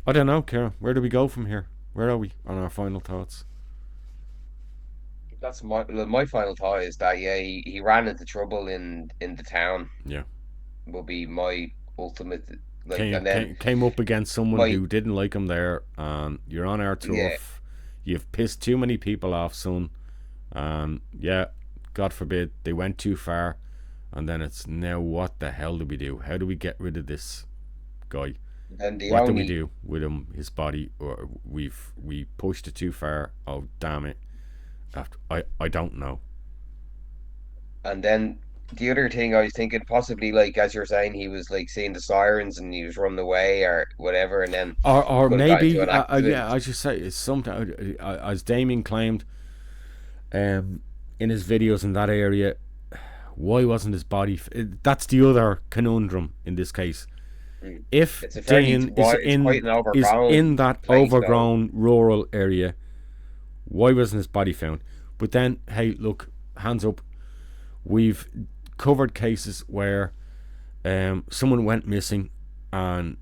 I don't know, Kieran. Where do we go from here? Where are we on our final thoughts? That's my final thought is that he ran into trouble in the town. Yeah, will be my ultimate. Like, came up against someone who didn't like him there, and you're on our turf. Yeah. You've pissed too many people off, son. God forbid they went too far, and then it's now what the hell do we do? How do we get rid of this guy? What do we do with him, his body? Or we pushed it too far? Oh, damn it. I don't know. And then the other thing I was thinking, possibly, like, as you're saying, he was like seeing the sirens and he was running away or whatever, and then or maybe I just say it's something as Damien claimed in his videos in that area. Why wasn't his body that's the other conundrum in this case. If Dean is in that overgrown rural area, why wasn't his body found? But then, hey, look, hands up, we've covered cases where someone went missing and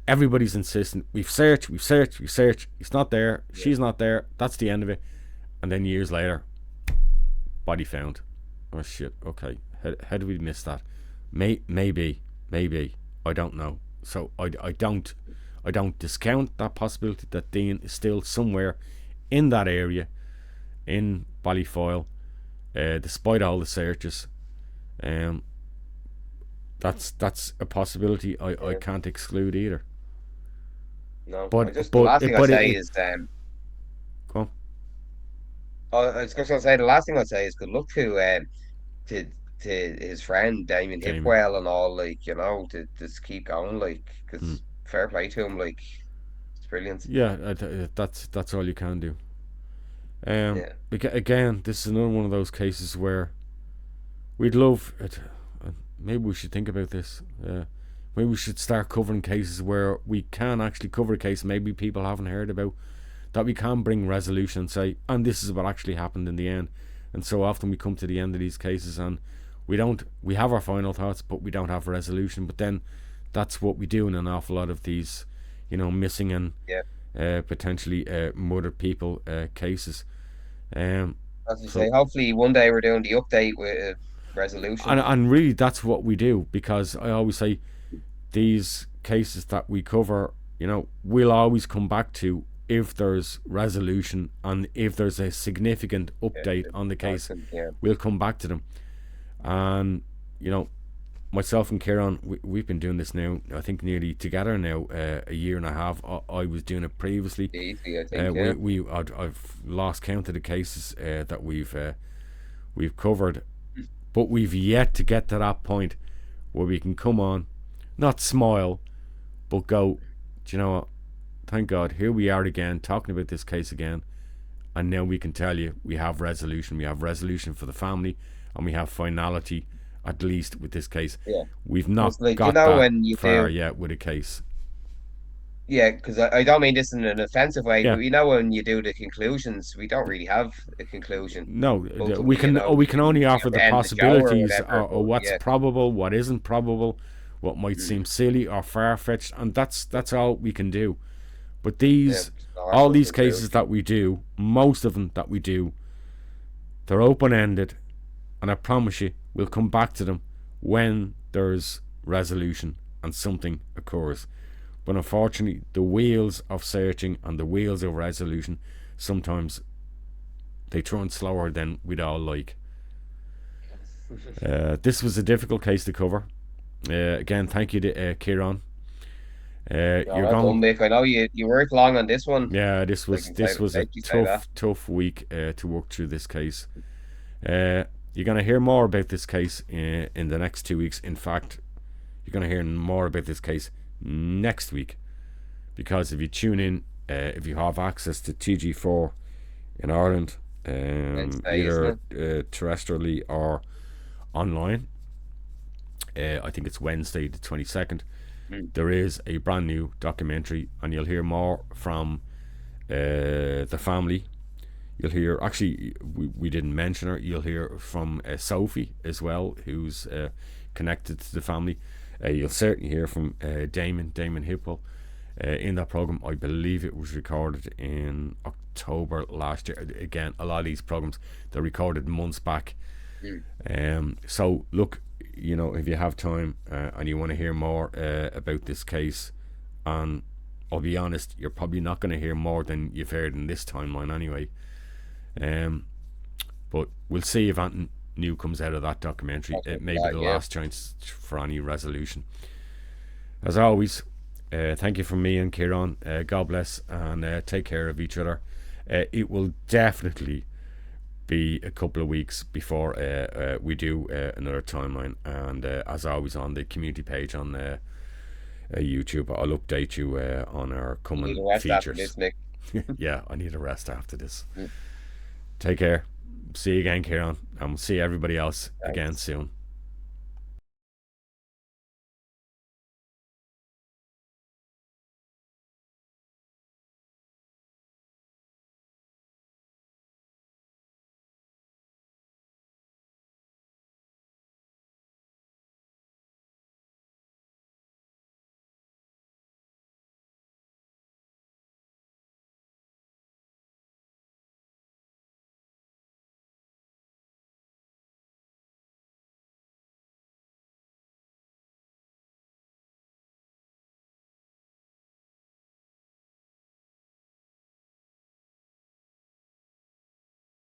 everybody's insistent, we've searched, he's not there, she's not there, that's the end of it, and then years later, body found. Oh shit, okay, how do we miss that? Maybe I don't know. So I don't discount that possibility that Dean is still somewhere in that area in Ballyfoyle, despite all the searches. That's a possibility I can't exclude either. No, but the last thing I'd say is go on. I was just going to say the last thing I'd say is good luck to his friend Damien Hipwell and all, like, you know, to just keep going, like, because fair play to him, like, it's brilliant. Yeah, that's all you can do. Again, this is another one of those cases where we'd love it. Maybe we should think about this. Maybe we should start covering cases where we can actually cover a case maybe people haven't heard about, that we can bring resolution and say, and this is what actually happened in the end. And so often we come to the end of these cases and we have our final thoughts, but we don't have a resolution. But then that's what we do in an awful lot of these, you know, missing and potentially murdered people cases. As you say, hopefully one day we're doing the update with resolution. And really that's what we do, because I always say these cases that we cover, you know, we'll always come back to if there's resolution and if there's a significant update on the case, we'll come back to them. And, you know, myself and Kieran, we've been doing this now, I think nearly together now, a year and a half. I was doing it previously. Easy, I think, I've lost count of the cases that we've covered, but we've yet to get to that point where we can come on, not smile, but go, do you know what? Thank God, here we are again, talking about this case again, and now we can tell you we have resolution. We have resolution for the family, and we have finality, at least with this case. Yeah. We've not Like, got you know, that when you far do, yet with a case. yeah, because I don't mean this in an offensive way, Yeah. but you know, when you do the conclusions, we don't really have a conclusion. No, Ultimately, we can you know, we can only offer the end the show or possibilities, whatever, or what's yeah. probable, what isn't probable, what might seem silly or far-fetched, and that's all we can do. But these, all these cases that we do, most of them that we do, they're open-ended, and I promise you, we'll come back to them when there's resolution and something occurs. But unfortunately, the wheels of searching and the wheels of resolution, sometimes they turn slower than we'd all like. This was a difficult case to cover. Again, thank you to Kieran. You're going, Mick. I know you worked long on this one. Yeah, this was a tough week to work through this case. You're going to hear more about this case in the next 2 weeks. In fact, you're going to hear more about this case next week, because if you tune in, if you have access to TG4 in Ireland, either terrestrially or online, I think it's Wednesday the 22nd, there is a brand new documentary, and you'll hear more from the family. You'll hear, actually, we didn't mention her, you'll hear from Sophie as well, who's connected to the family. You'll certainly hear from Damon Hipwell in that programme. I believe it was recorded in October last year. Again, a lot of these programmes, they're recorded months back. So look, you know, if you have time and you want to hear more about this case, and I'll be honest, you're probably not going to hear more than you've heard in this timeline anyway. But we'll see if anything new comes out of that documentary. It may be the last chance for any resolution. As always, thank you from me and Kieran. God bless, and take care of each other. It will definitely be a couple of weeks before we do another timeline, and as always, on the community page on YouTube, I'll update you on our coming features. This, Nick. Yeah, I need a rest after this. Take care. See you again, Kieran, and we'll see everybody else again soon.